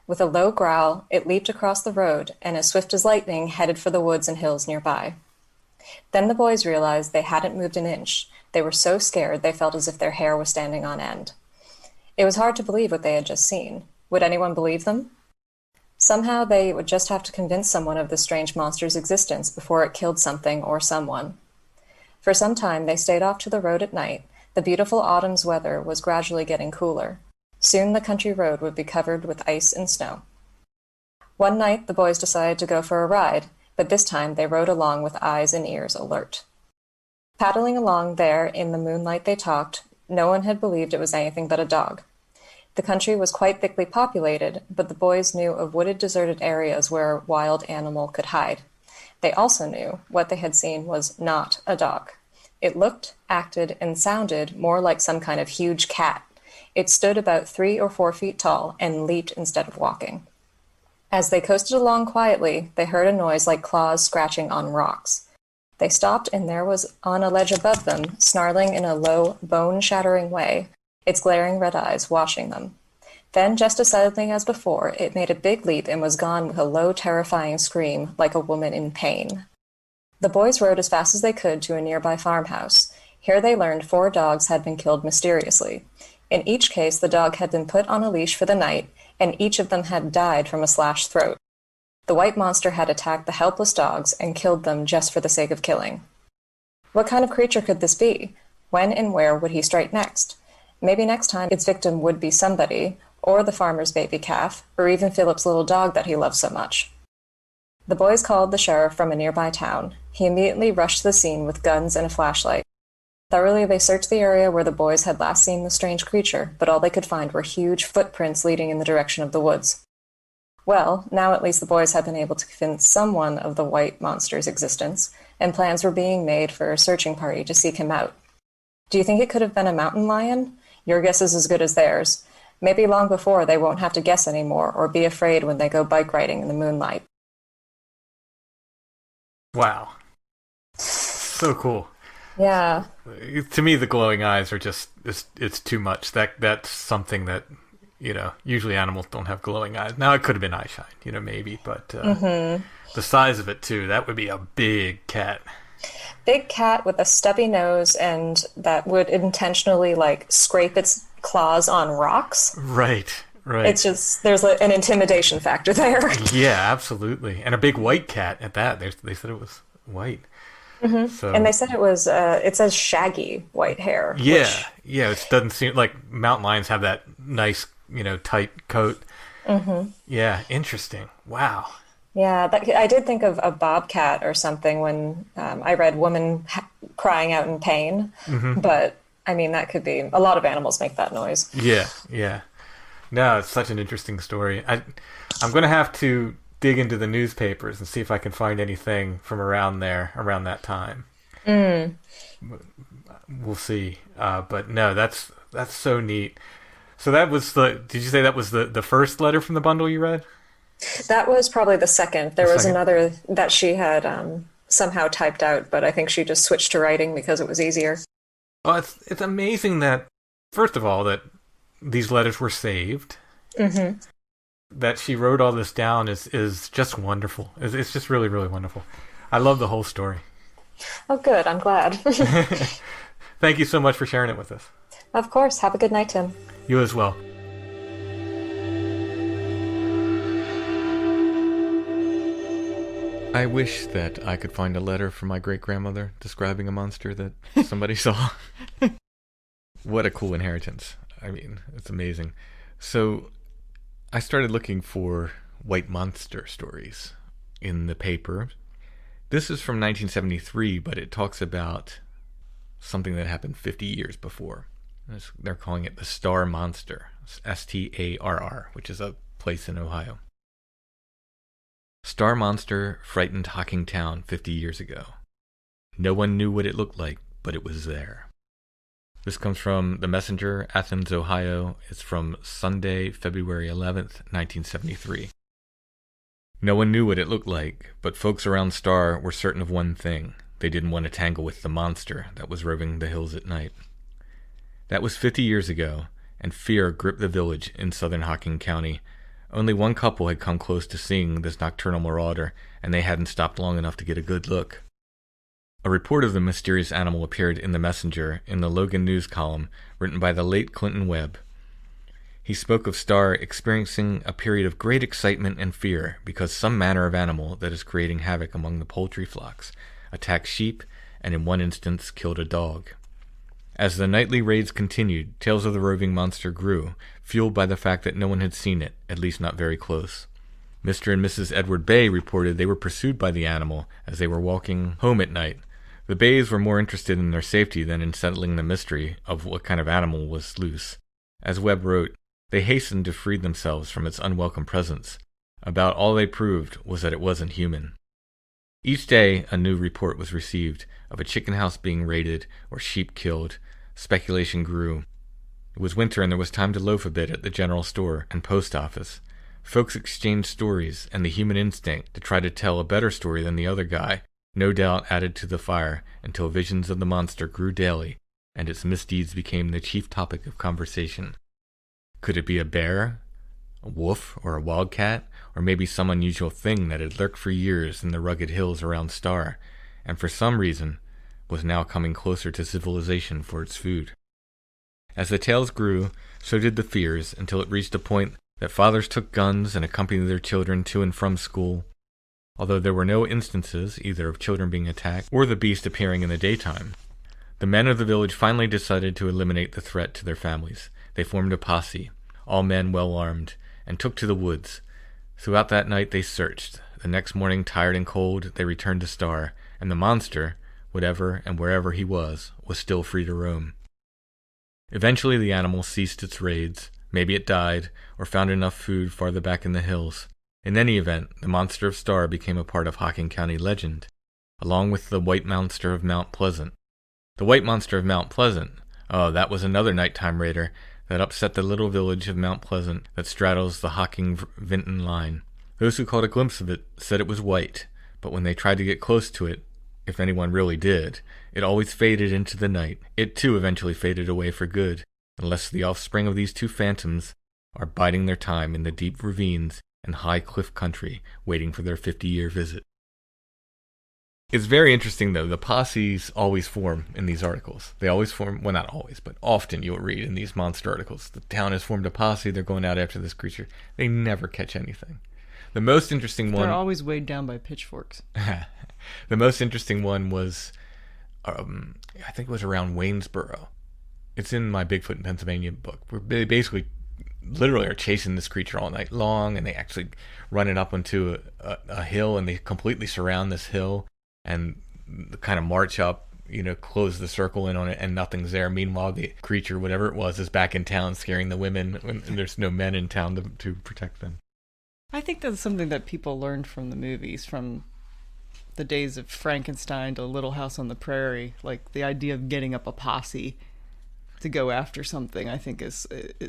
With a low growl, it leaped across the road, and as swift as lightning headed for the woods and hills nearby. Then the boys realized they hadn't moved an inch. They were so scared they felt as if their hair was standing on end. It was hard to believe what they had just seen. Would anyone believe them? Somehow they would just have to convince someone of the strange monster's existence before it killed something or someone. For some time they stayed off to the road at night. The beautiful autumn's weather was gradually getting cooler. Soon the country road would be covered with ice and snow. One night the boys decided to go for a ride, but this time they rode along with eyes and ears alert. Paddling along there in the moonlight they talked. No one had believed it was anything but a dog. The country was quite thickly populated, but the boys knew of wooded, deserted areas where a wild animal could hide. They also knew what they had seen was not a dog. It looked, acted, and sounded more like some kind of huge cat. It stood about 3 or 4 feet tall and leaped instead of walking. As they coasted along quietly, they heard a noise like claws scratching on rocks. They stopped, and there was on a ledge above them, snarling in a low, bone-shattering way, its glaring red eyes watching them. Then, just as suddenly as before, it made a big leap and was gone with a low, terrifying scream, like a woman in pain. The boys rode as fast as they could to a nearby farmhouse. Here they learned 4 dogs had been killed mysteriously. In each case, the dog had been put on a leash for the night, and each of them had died from a slashed throat. The white monster had attacked the helpless dogs and killed them just for the sake of killing. What kind of creature could this be? When and where would he strike next? Maybe next time its victim would be somebody, or the farmer's baby calf, or even Philip's little dog that he loved so much. The boys called the sheriff from a nearby town. He immediately rushed to the scene with guns and a flashlight. Thoroughly they searched the area where the boys had last seen the strange creature, but all they could find were huge footprints leading in the direction of the woods. Well, now at least the boys had been able to convince someone of the white monster's existence, and plans were being made for a searching party to seek him out. Do you think it could have been a mountain lion? Your guess is as good as theirs. Maybe long before they won't have to guess anymore or be afraid when they go bike riding in the moonlight. Wow. So cool. Yeah. To me, the glowing eyes are just, it's too much. That's something that, usually animals don't have glowing eyes. Now, it could have been eye shine, maybe, but the size of it, too, that would be a big cat. Big cat with a stubby nose and that would intentionally, scrape its claws on rocks. Right. It's just, there's an intimidation factor there. Yeah, absolutely. And a big white cat at that. They said it was white. Mm-hmm. So, and they said it says shaggy white hair. Yeah, it doesn't seem like mountain lions have that nice, tight coat. Mm-hmm. Yeah, interesting. Wow. Yeah, I did think of a bobcat or something when I read woman crying out in pain. Mm-hmm. But, I mean, that could be, a lot of animals make that noise. Yeah. No, it's such an interesting story. I'm going to have to dig into the newspapers and see if I can find anything from around that time. We'll see. But no, that's so neat. So that was did you say that was the first letter from the bundle you read? That was probably the second. There was another that she had somehow typed out, but I think she just switched to writing because it was easier. Well, it's amazing that, first of all, that these letters were saved. Mm-hmm. That she wrote all this down is just wonderful. It's just really, really wonderful. I love the whole story. Oh, good. I'm glad. Thank you so much for sharing it with us. Of course. Have a good night, Tim. You as well. I wish that I could find a letter from my great-grandmother describing a monster that somebody saw. What a cool inheritance. I mean, it's amazing. So I started looking for white monster stories in the paper. This is from 1973, but it talks about something that happened 50 years before. They're calling it the Star Monster, Starr, which is a place in Ohio. Star Monster frightened Hocking Town 50 years ago. No one knew what it looked like, but it was there. This comes from The Messenger, Athens, Ohio. It's from Sunday, February 11th, 1973. No one knew what it looked like, but folks around Star were certain of one thing. They didn't want to tangle with the monster that was roving the hills at night. That was 50 years ago, and fear gripped the village in southern Hocking County. Only one couple had come close to seeing this nocturnal marauder, and they hadn't stopped long enough to get a good look. A report of the mysterious animal appeared in The Messenger in the Logan News column written by the late Clinton Webb. He spoke of Star experiencing a period of great excitement and fear because some manner of animal that is creating havoc among the poultry flocks attacked sheep and in one instance killed a dog. As the nightly raids continued, tales of the roving monster grew, fueled by the fact that no one had seen it, at least not very close. Mr. and Mrs. Edward Bay reported they were pursued by the animal as they were walking home at night. The Bays were more interested in their safety than in settling the mystery of what kind of animal was loose. As Webb wrote, they hastened to free themselves from its unwelcome presence. About all they proved was that it wasn't human. Each day a new report was received of a chicken house being raided or sheep killed. Speculation grew. It was winter and there was time to loaf a bit at the general store and post office. Folks exchanged stories, and the human instinct to try to tell a better story than the other guy no doubt added to the fire until visions of the monster grew daily and its misdeeds became the chief topic of conversation. Could it be a bear, a wolf, or a wildcat, or maybe some unusual thing that had lurked for years in the rugged hills around Star, and for some reason was now coming closer to civilization for its food? As the tales grew, so did the fears, until it reached a point that fathers took guns and accompanied their children to and from school. Although there were no instances either of children being attacked or the beast appearing in the daytime, the men of the village finally decided to eliminate the threat to their families. They formed a posse, all men well armed, and took to the woods. Throughout that night they searched. The next morning, tired and cold, they returned to Star, and the monster, whatever and wherever he was still free to roam. Eventually the animal ceased its raids. Maybe it died, or found enough food farther back in the hills. In any event, the monster of Star became a part of Hocking County legend, along with the White Monster of Mount Pleasant. The White Monster of Mount Pleasant, that was another nighttime raider that upset the little village of Mount Pleasant that straddles the Hocking-Vinton line. Those who caught a glimpse of it said it was white, but when they tried to get close to it, if anyone really did, it always faded into the night. It too eventually faded away for good, unless the offspring of these two phantoms are biding their time in the deep ravines and high cliff country, waiting for their 50-year visit. It's very interesting, though. The posses always form in these articles. They always form, well, not always, but often you'll read in these monster articles. The town has formed a posse. They're going out after this creature. They never catch anything. The most interesting one... They're always weighed down by pitchforks. The most interesting one was, I think it was around Waynesboro. It's in my Bigfoot in Pennsylvania book. Where they basically literally are chasing this creature all night long, and they actually run it up onto a hill, and they completely surround this hill and kind of march up, close the circle in on it, and nothing's there. Meanwhile, the creature, whatever it was, is back in town scaring the women, and there's no men in town to protect them. I think that's something that people learned from the movies, from the days of Frankenstein to Little House on the Prairie. Like, the idea of getting up a posse to go after something, I think is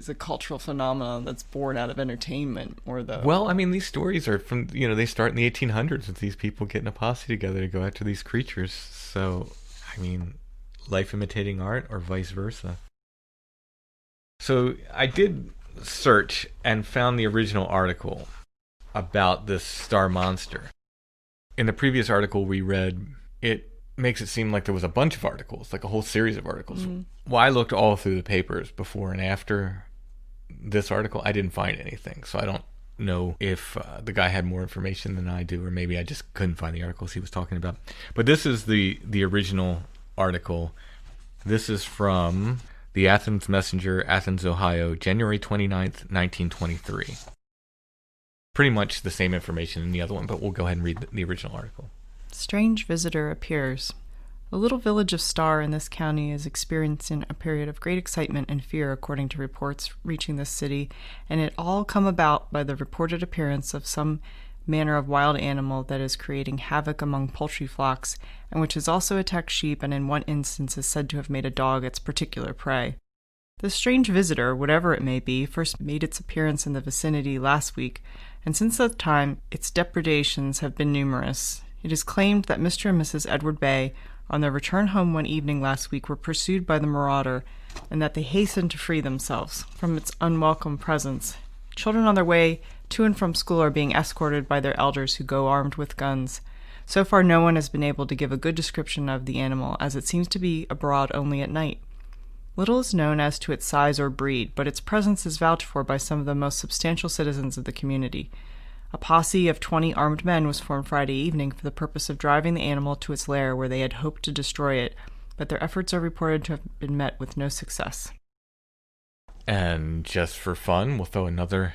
a cultural phenomenon that's born out of entertainment or the... Well, I mean, these stories are from, they start in the 1800s with these people getting a posse together to go after these creatures. So, I mean, life imitating art or vice versa. So I did search and found the original article about this star monster. In the previous article we read, it makes it seem like there was a bunch of articles, like a whole series of articles. Mm-hmm. Well, I looked all through the papers before and after this article. I didn't find anything, so I don't know if the guy had more information than I do, or maybe I just couldn't find the articles he was talking about. But this is the original article. This is from the Athens Messenger, Athens, Ohio, January 29th, 1923. Pretty much the same information in the other one, but we'll go ahead and read the original article. Strange visitor appears. The little village of Star in this county is experiencing a period of great excitement and fear, according to reports reaching this city, and it all come about by the reported appearance of some manner of wild animal that is creating havoc among poultry flocks, and which has also attacked sheep and in one instance is said to have made a dog its particular prey. This strange visitor, whatever it may be, first made its appearance in the vicinity last week, and since that time its depredations have been numerous. It is claimed that Mr. and Mrs. Edward Bay, on their return home one evening last week, were pursued by the marauder, and that they hastened to free themselves from its unwelcome presence. Children on their way to and from school are being escorted by their elders, who go armed with guns. So far no one has been able to give a good description of the animal, as it seems to be abroad only at night. Little is known as to its size or breed, but its presence is vouched for by some of the most substantial citizens of the community. A posse of 20 armed men was formed Friday evening for the purpose of driving the animal to its lair, where they had hoped to destroy it, but their efforts are reported to have been met with no success. And just for fun, we'll throw another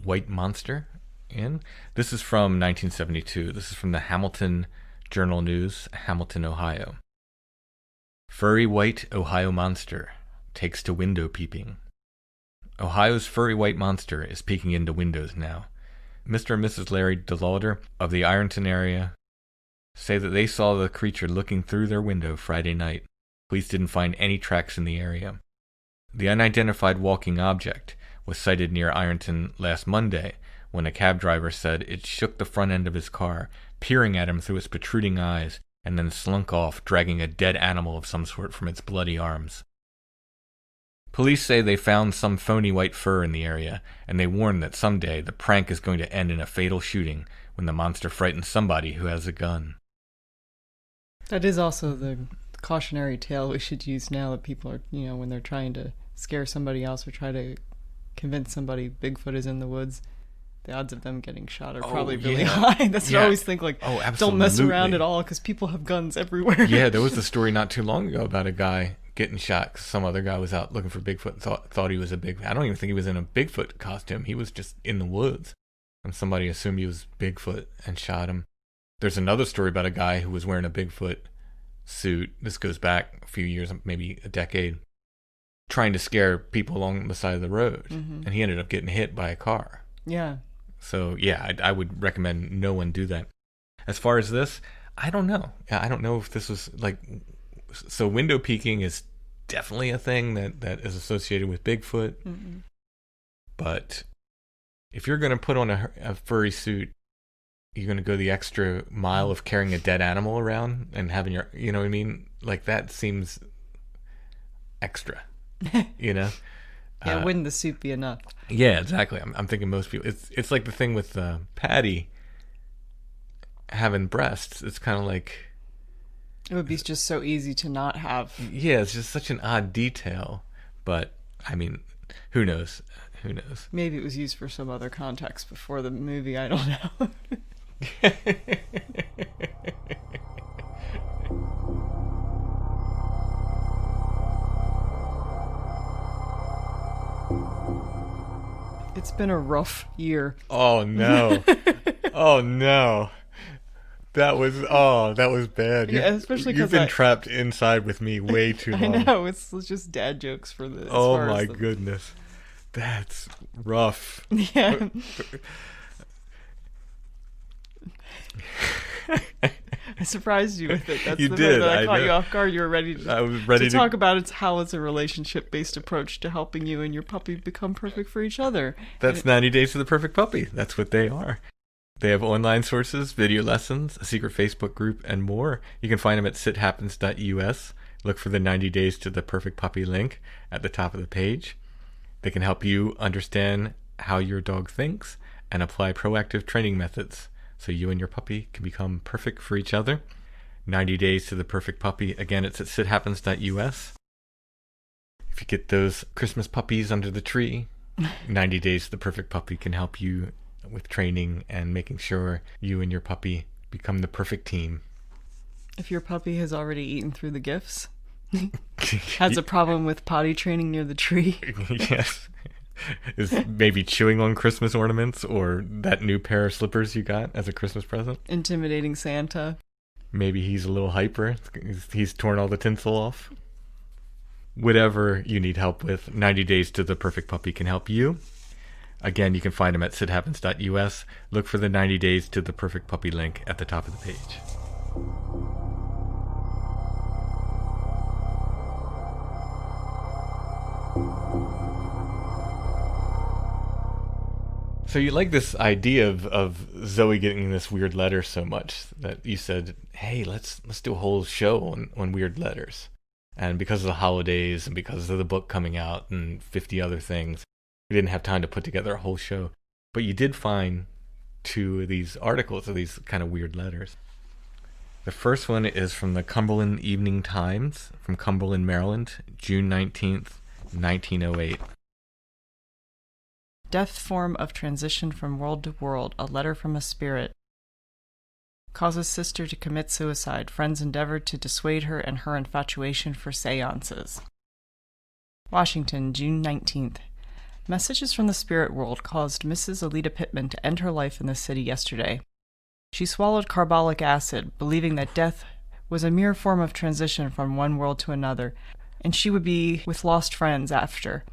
white monster in. This is from 1972. This is from the Hamilton Journal-News, Hamilton, Ohio. Furry white Ohio monster takes to window peeping. Ohio's furry white monster is peeking into windows now. Mr. and Mrs. Larry DeLauder of the Ironton area say that they saw the creature looking through their window Friday night. Police didn't find any tracks in the area. The unidentified walking object was sighted near Ironton last Monday, when a cab driver said it shook the front end of his car, peering at him through its protruding eyes, and then slunk off, dragging a dead animal of some sort from its bloody arms. Police say they found some phony white fur in the area, and they warn that someday the prank is going to end in a fatal shooting when the monster frightens somebody who has a gun. That is also the cautionary tale we should use now that people are, when they're trying to scare somebody else or try to convince somebody Bigfoot is in the woods. The odds of them getting shot are probably really high. That's what I always think, don't mess around at all because people have guns everywhere. Yeah, there was a story not too long ago about a guy getting shot because some other guy was out looking for Bigfoot and thought he was a Bigfoot. I don't even think he was in a Bigfoot costume. He was just in the woods. And somebody assumed he was Bigfoot and shot him. There's another story about a guy who was wearing a Bigfoot suit. This goes back a few years, maybe a decade, trying to scare people along the side of the road. Mm-hmm. And he ended up getting hit by a car. Yeah. So, yeah, I would recommend no one do that. As far as this, I don't know. I don't know if this was so window peeking is definitely a thing that is associated with Bigfoot. Mm-hmm. But if you're going to put on a furry suit, you're going to go the extra mile of carrying a dead animal around and having your, you know what I mean? That seems extra, Yeah, wouldn't the suit be enough? Yeah, exactly. I'm thinking most people. It's like the thing with Patty having breasts. It's kind of like it would be just so easy to not have. Yeah, it's just such an odd detail. But I mean, who knows? Who knows? Maybe it was used for some other context before the movie. I don't know. It's been a rough year. Oh no. Oh no. That was bad. Yeah, especially because you've been trapped inside with me way too long. I know, it's just dad jokes for the. Oh my goodness, that's rough. Yeah. I surprised you with it. That's you the did. That I caught you off guard. You were ready to. I was ready to talk about how it's a relationship-based approach to helping you and your puppy become perfect for each other. That's 90 Days to the Perfect Puppy. That's what they are. They have online sources, video lessons, a secret Facebook group, and more. You can find them at sithappens.us. Look for the 90 Days to the Perfect Puppy link at the top of the page. They can help you understand how your dog thinks and apply proactive training methods so you and your puppy can become perfect for each other. 90 Days to the Perfect Puppy. Again, it's at sithappens.us. If you get those Christmas puppies under the tree, 90 Days to the Perfect Puppy can help you with training and making sure you and your puppy become the perfect team. If your puppy has already eaten through the gifts, has a problem with potty training near the tree. Yes. Is maybe chewing on Christmas ornaments or that new pair of slippers you got as a Christmas present. Intimidating Santa. Maybe he's a little hyper. He's torn all the tinsel off. Whatever you need help with, 90 Days to the Perfect Puppy can help you. Again, you can find him at sidhappens.us. Look for the 90 Days to the Perfect Puppy link at the top of the page. So you like this idea of Zoe getting this weird letter so much that you said, hey, let's do a whole show on weird letters. And because of the holidays and because of the book coming out and 50 other things, we didn't have time to put together a whole show. But you did find 2 of these articles of these kind of weird letters. The first one is from the Cumberland Evening Times from Cumberland, Maryland, June 19th, 1908. Death form of transition from world to world, a letter from a spirit. Causes sister to commit suicide. Friends endeavored to dissuade her and her infatuation for seances. Washington, June 19th. Messages from the spirit world caused Mrs. Alida Pittman to end her life in the city yesterday. She swallowed carbolic acid, believing that death was a mere form of transition from one world to another, and she would be with lost friends after.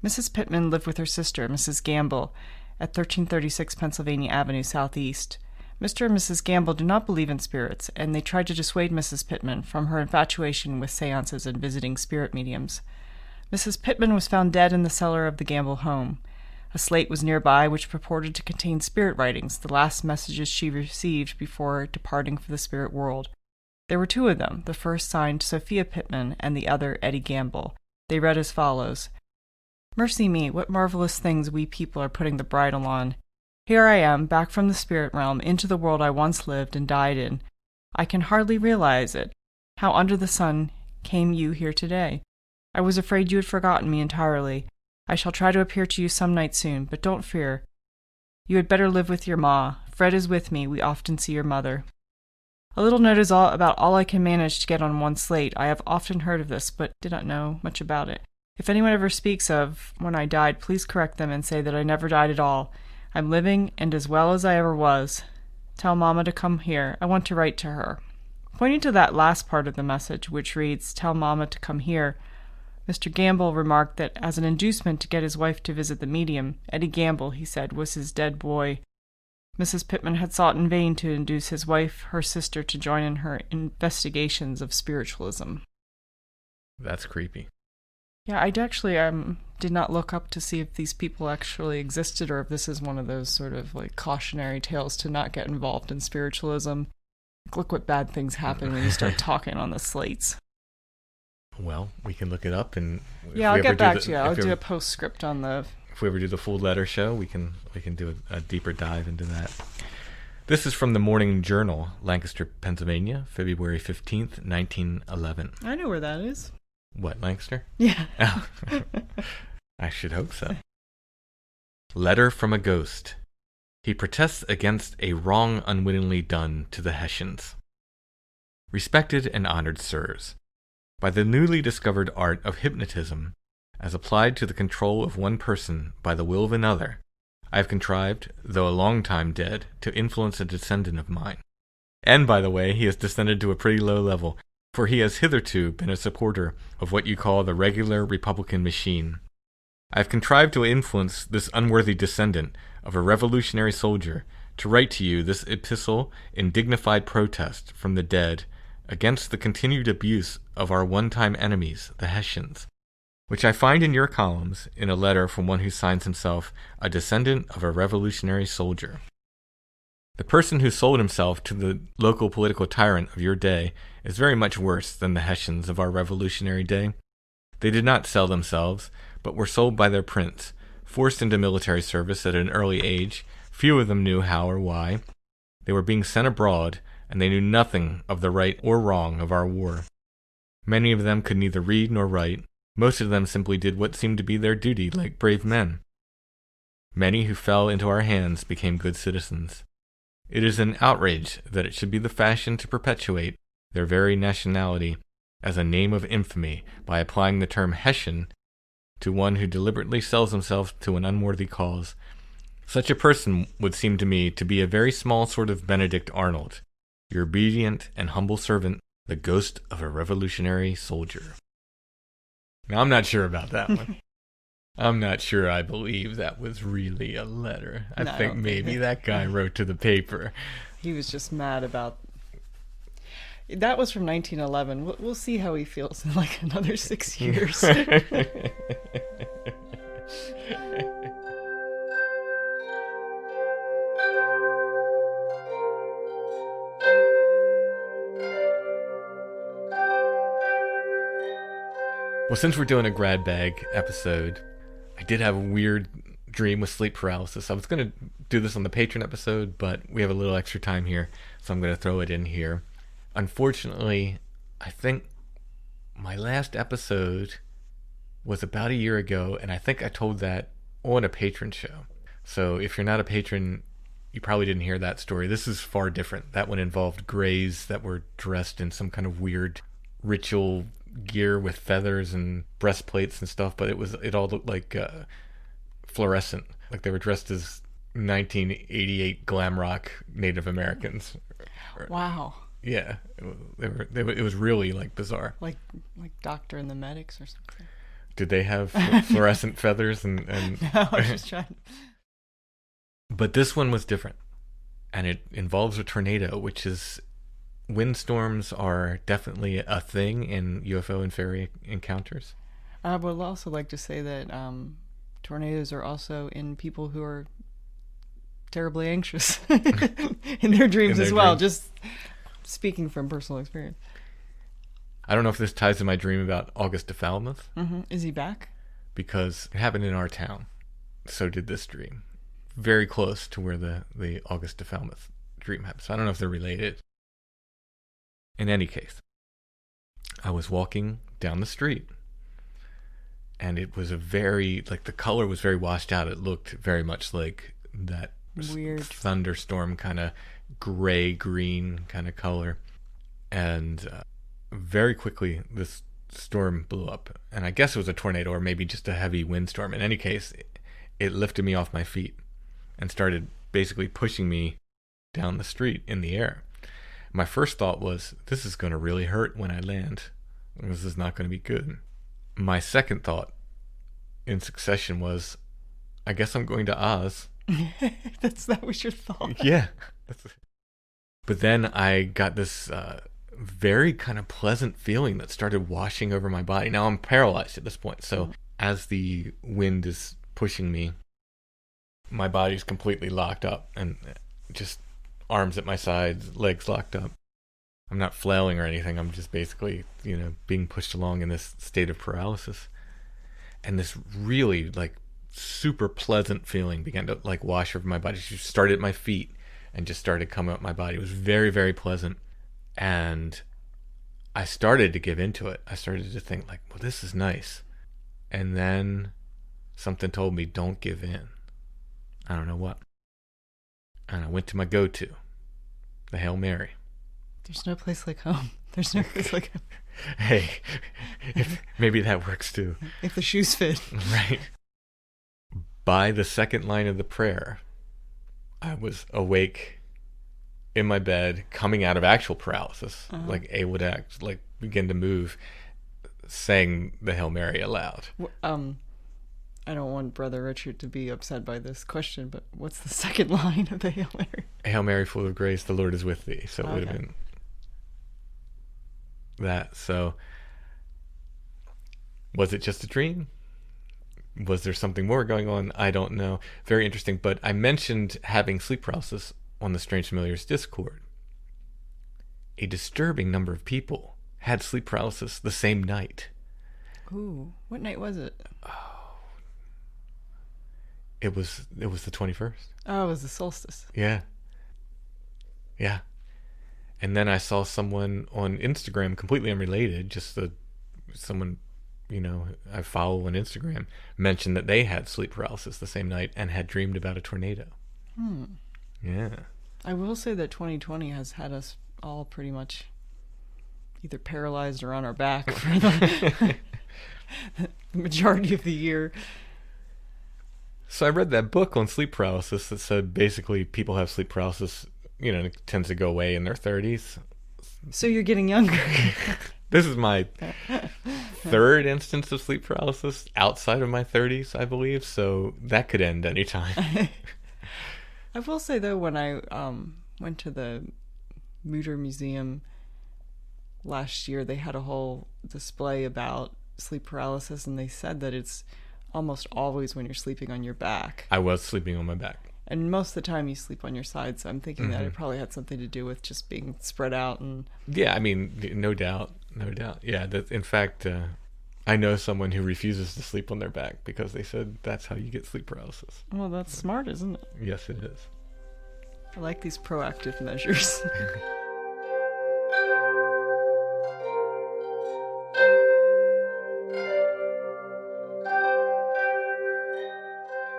Mrs. Pittman lived with her sister, Mrs. Gamble, at 1336 Pennsylvania Avenue Southeast. Mr. and Mrs. Gamble do not believe in spirits, and they tried to dissuade Mrs. Pittman from her infatuation with seances and visiting spirit mediums. Mrs. Pittman was found dead in the cellar of the Gamble home. A slate was nearby which purported to contain spirit writings, the last messages she received before departing for the spirit world. There were 2 of them, the first signed Sophia Pittman and the other Eddie Gamble. They read as follows. Mercy me, what marvelous things we people are putting the bridle on. Here I am, back from the spirit realm, into the world I once lived and died in. I can hardly realize it. How under the sun came you here today? I was afraid you had forgotten me entirely. I shall try to appear to you some night soon, but don't fear. You had better live with your ma. Fred is with me. We often see your mother. A little note is about all I can manage to get on one slate. I have often heard of this, but did not know much about it. If anyone ever speaks of when I died, please correct them and say that I never died at all. I'm living and as well as I ever was. Tell Mama to come here. I want to write to her. Pointing to that last part of the message, which reads, Tell Mama to come here, Mr. Gamble remarked that as an inducement to get his wife to visit the medium, Eddie Gamble, he said, was his dead boy. Mrs. Pittman had sought in vain to induce his wife, her sister, to join in her investigations of spiritualism. That's creepy. Yeah, I actually did not look up to see if these people actually existed or if this is one of those sort of like cautionary tales to not get involved in spiritualism. Look what bad things happen when you start talking on the slates. Well, we can look it up, and yeah, I'll get back to you. I'll do a postscript on the. If we ever do the full letter show, we can do a deeper dive into that. This is from the Morning Journal, Lancaster, Pennsylvania, February 15th, 1911. I know where that is. What, Lancaster? Yeah. Oh. I should hope so. Letter from a Ghost. He protests against a wrong unwittingly done to the Hessians. Respected and honored sirs, by the newly discovered art of hypnotism, as applied to the control of one person by the will of another, I have contrived, though a long time dead, to influence a descendant of mine. And, by the way, he has descended to a pretty low level, for he has hitherto been a supporter of what you call the regular Republican machine. I have contrived to influence this unworthy descendant of a revolutionary soldier to write to you this epistle in dignified protest from the dead against the continued abuse of our one-time enemies, the Hessians, which I find in your columns in a letter from one who signs himself a descendant of a revolutionary soldier. The person who sold himself to the local political tyrant of your day is very much worse than the Hessians of our revolutionary day. They did not sell themselves, but were sold by their prince, forced into military service at an early age. Few of them knew how or why. They were being sent abroad, and they knew nothing of the right or wrong of our war. Many of them could neither read nor write. Most of them simply did what seemed to be their duty, like brave men. Many who fell into our hands became good citizens. It is an outrage that it should be the fashion to perpetuate their very nationality as a name of infamy by applying the term Hessian to one who deliberately sells himself to an unworthy cause. Such a person would seem to me to be a very small sort of Benedict Arnold, Your obedient and humble servant, the ghost of a revolutionary soldier. Now, I'm not sure about that one. I'm not sure I believe that was really a letter. I think maybe that guy wrote to the paper. He was just mad about... That was from 1911. We'll see how he feels in like another 6 years. Well, since we're doing a grad bag episode, I did have a weird dream with sleep paralysis. I was going to do this on the Patron episode, but we have a little extra time here, so I'm going to throw it in here. Unfortunately, I think my last episode was about a year ago, and I think I told that on a Patron show. So if you're not a patron, you probably didn't hear that story. This is far different. That one involved greys that were dressed in some kind of weird ritual gear with feathers and breastplates and stuff, but it all looked like fluorescent, like they were dressed as 1988 glam rock Native Americans. Wow. Yeah, it was really like bizarre. Like Doctor and the Medics or something. Did they have fluorescent feathers and No, I was just trying. But this one was different, and it involves a tornado, which is... Windstorms are definitely a thing in UFO and fairy encounters. I would also like to say that tornadoes are also in people who are terribly anxious in their dreams as well. Just speaking from personal experience. I don't know if this ties to my dream about August de Falmouth. Mm-hmm. Is he back? Because it happened in our town. So did this dream. Very close to where the August de Falmouth dream happened. So I don't know if they're related. In any case, I was walking down the street, and it was the color was very washed out. It looked very much like that weird thunderstorm kind of gray-green kind of color. And very quickly, this storm blew up. And I guess it was a tornado or maybe just a heavy windstorm. In any case, it lifted me off my feet and started basically pushing me down the street in the air. My first thought was, this is going to really hurt when I land. This is not going to be good. My second thought in succession was, I guess I'm going to Oz. That was your thought? Yeah. But then I got this very kind of pleasant feeling that started washing over my body. Now I'm paralyzed at this point. So as the wind is pushing me, my body's completely locked up and just... arms at my sides, legs locked up. I'm not flailing or anything. I'm just basically, being pushed along in this state of paralysis. And this really, super pleasant feeling began to, wash over my body. It started at my feet and just started coming up my body. It was very, very pleasant. And I started to give into it. I started to think, well, this is nice. And then something told me, don't give in. I don't know what. And I went to my go-to, the Hail Mary. There's no place like home. There's no place like home. Hey, maybe that works too. If the shoes fit. Right. By the second line of the prayer, I was awake in my bed, coming out of actual paralysis, able to begin to move, saying the Hail Mary aloud. I don't want Brother Richard to be upset by this question, but what's the second line of the Hail Mary? Hail Mary, full of grace, the Lord is with thee. So it would have been that. So was it just a dream? Was there something more going on? I don't know. Very interesting. But I mentioned having sleep paralysis on the Strange Familiars Discord. A disturbing number of people had sleep paralysis the same night. Ooh, what night was it? It was the 21st. Oh, it was the solstice. Yeah. Yeah. And then I saw someone on Instagram, completely unrelated, just someone, I follow on Instagram, mentioned that they had sleep paralysis the same night and had dreamed about a tornado. Yeah. I will say that 2020 has had us all pretty much either paralyzed or on our back for the majority of the year. So I read that book on sleep paralysis that said basically people have sleep paralysis tends to go away in their 30s. So you're getting younger. This is my third instance of sleep paralysis outside of my 30s, I believe. So that could end anytime. I will say, though, when I went to the Mütter Museum last year, they had a whole display about sleep paralysis, and they said that it's almost always when you're sleeping on your back. I was sleeping on my back. And most of the time you sleep on your side, so I'm thinking that it probably had something to do with just being spread out. And Yeah, I mean, no doubt. Yeah, in fact, I know someone who refuses to sleep on their back because they said that's how you get sleep paralysis. well, that's smart, isn't it? Yes, it is. I like these proactive measures.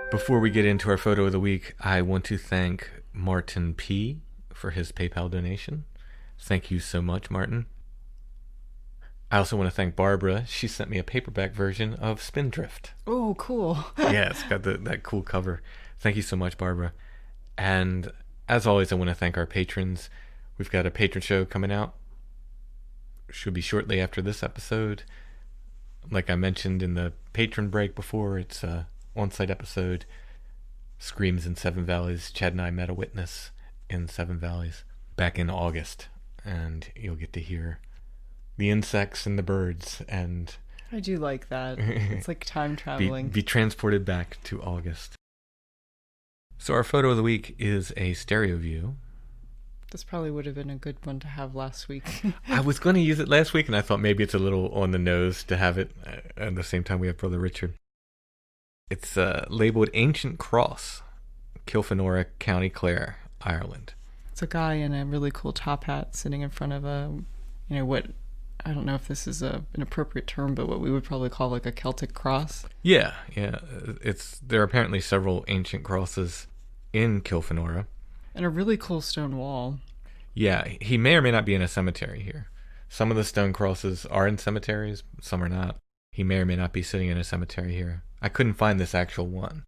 Before we get into our photo of the week, I want to thank Martin P. for his PayPal donation. Thank you so much, Martin. I also want to thank Barbara. She sent me a paperback version of Spindrift. Oh, cool. Yeah, it's got that cool cover. Thank you so much, Barbara. And as always, I want to thank our patrons. We've got a Patron Show coming out. Should be shortly after this episode. Like I mentioned in the patron break before, it's a on-site episode. Screams in Seven Valleys. Chad and I met a witness in Seven Valleys back in August. And you'll get to hear the insects and the birds, and I do like that. It's like time traveling. Be transported back to August. So our photo of the week is a stereo view. This probably would have been a good one to have last week. I was going to use it last week, and I thought maybe it's a little on the nose to have it at the same time we have Brother Richard. It's labeled Ancient Cross, Kilfenora, County Clare, Ireland. It's a guy in a really cool top hat sitting in front of a, what, I don't know if this is an appropriate term, but what we would probably call like a Celtic cross. Yeah. There are apparently several ancient crosses in Kilfenora. And a really cool stone wall. Yeah, he may or may not be in a cemetery here. Some of the stone crosses are in cemeteries, some are not. He may or may not be sitting in a cemetery here. I couldn't find this actual one,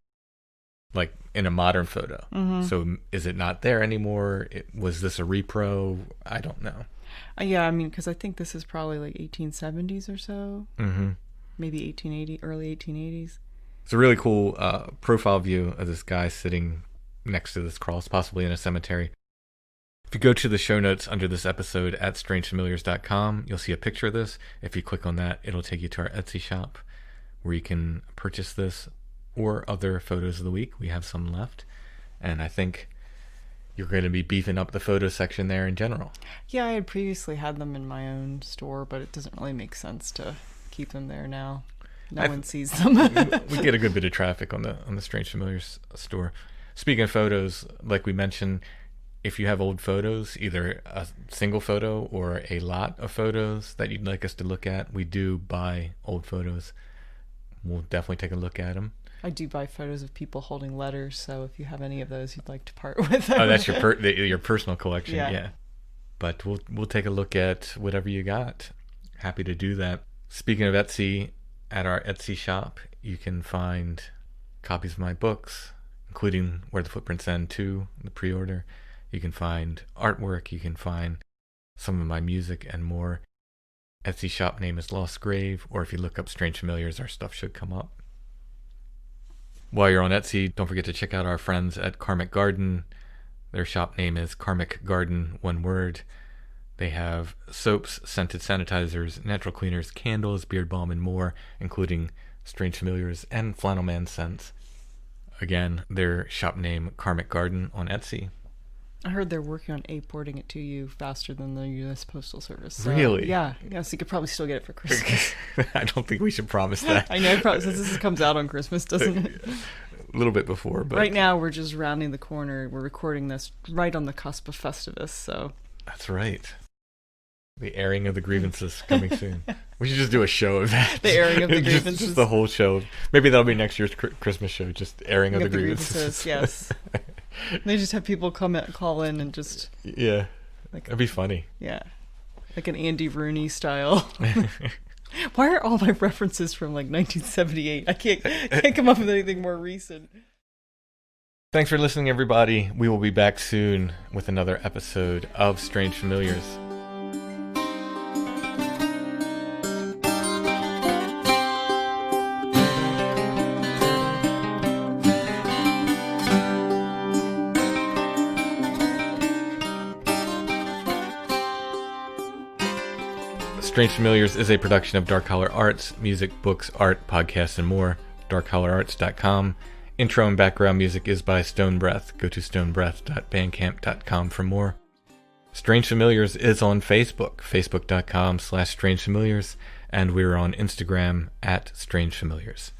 like in a modern photo. Mm-hmm. So is it not there anymore? Was this a repro? I don't know. Yeah, I mean, because I think this is probably like 1870s or so. Mm-hmm. Maybe 1880, early 1880s. It's a really cool profile view of this guy sitting next to this cross, possibly in a cemetery. If you go to the show notes under this episode at strangefamiliars.com, you'll see a picture of this. If you click on that, it'll take you to our Etsy shop where you can purchase this or other photos of the week. We have some left. And I think you're going to be beefing up the photo section there in general. Yeah, I had previously had them in my own store, but it doesn't really make sense to keep them there now. No one sees them. We get a good bit of traffic on the Strange Familiars store. Speaking of photos, like we mentioned, if you have old photos, either a single photo or a lot of photos that you'd like us to look at, we do buy old photos. We'll definitely take a look at them. I do buy photos of people holding letters, so if you have any of those you'd like to part with. Oh, that's your personal collection, yeah. But we'll take a look at whatever you got. Happy to do that. Speaking of Etsy, at our Etsy shop, you can find copies of my books, including Where the Footprints End 2, the pre-order. You can find artwork, you can find some of my music and more. Etsy shop name is Lost Grave, or if you look up Strange Familiars, our stuff should come up. While you're on Etsy, don't forget to check out our friends at Karmic Garden. Their shop name is Karmic Garden, one word. They have soaps, scented sanitizers, natural cleaners, candles, beard balm, and more, including Strange Familiars and Flannel Man scents. Again, their shop name, Karmic Garden, on Etsy. I heard they're working on porting it to you faster than the U.S. Postal Service. So, really? Yeah, so you could probably still get it for Christmas. I don't think we should promise that. I know, since this comes out on Christmas, doesn't it? A little bit before, but right now we're just rounding the corner. We're recording this right on the cusp of Festivus, so that's right. The airing of the grievances coming soon. We should just do a show of that. The airing of the grievances. Just the whole show. Maybe that'll be next year's Christmas show. Just airing of the grievances. Yes. They just have people call in and just that'd be funny. Yeah, like an Andy Rooney style. Why are all my references from like 1978? I can't come up with anything more recent. Thanks for listening, everybody. We will be back soon with another episode of Strange Familiars. Strange Familiars is a production of Dark Holler Arts, music, books, art, podcasts, and more. darkhollerarts.com. Intro and background music is by Stone Breath. Go to stonebreath.bandcamp.com for more. Strange Familiars is on Facebook, facebook.com/strangefamiliars, and we're on Instagram @strangefamiliars.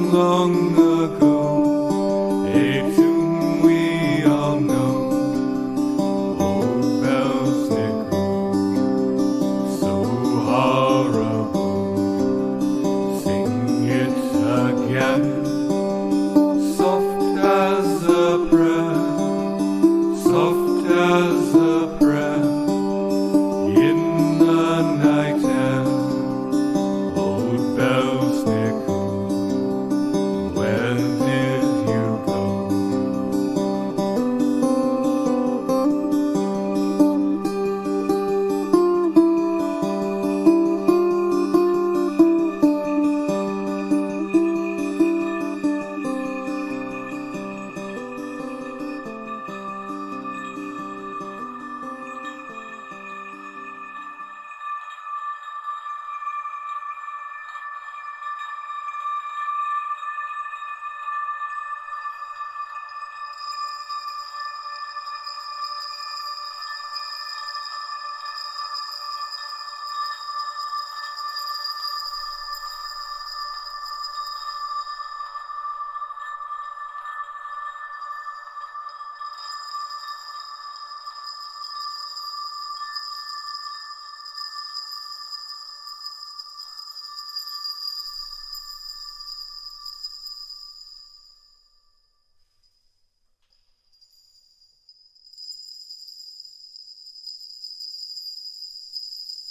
Long ago.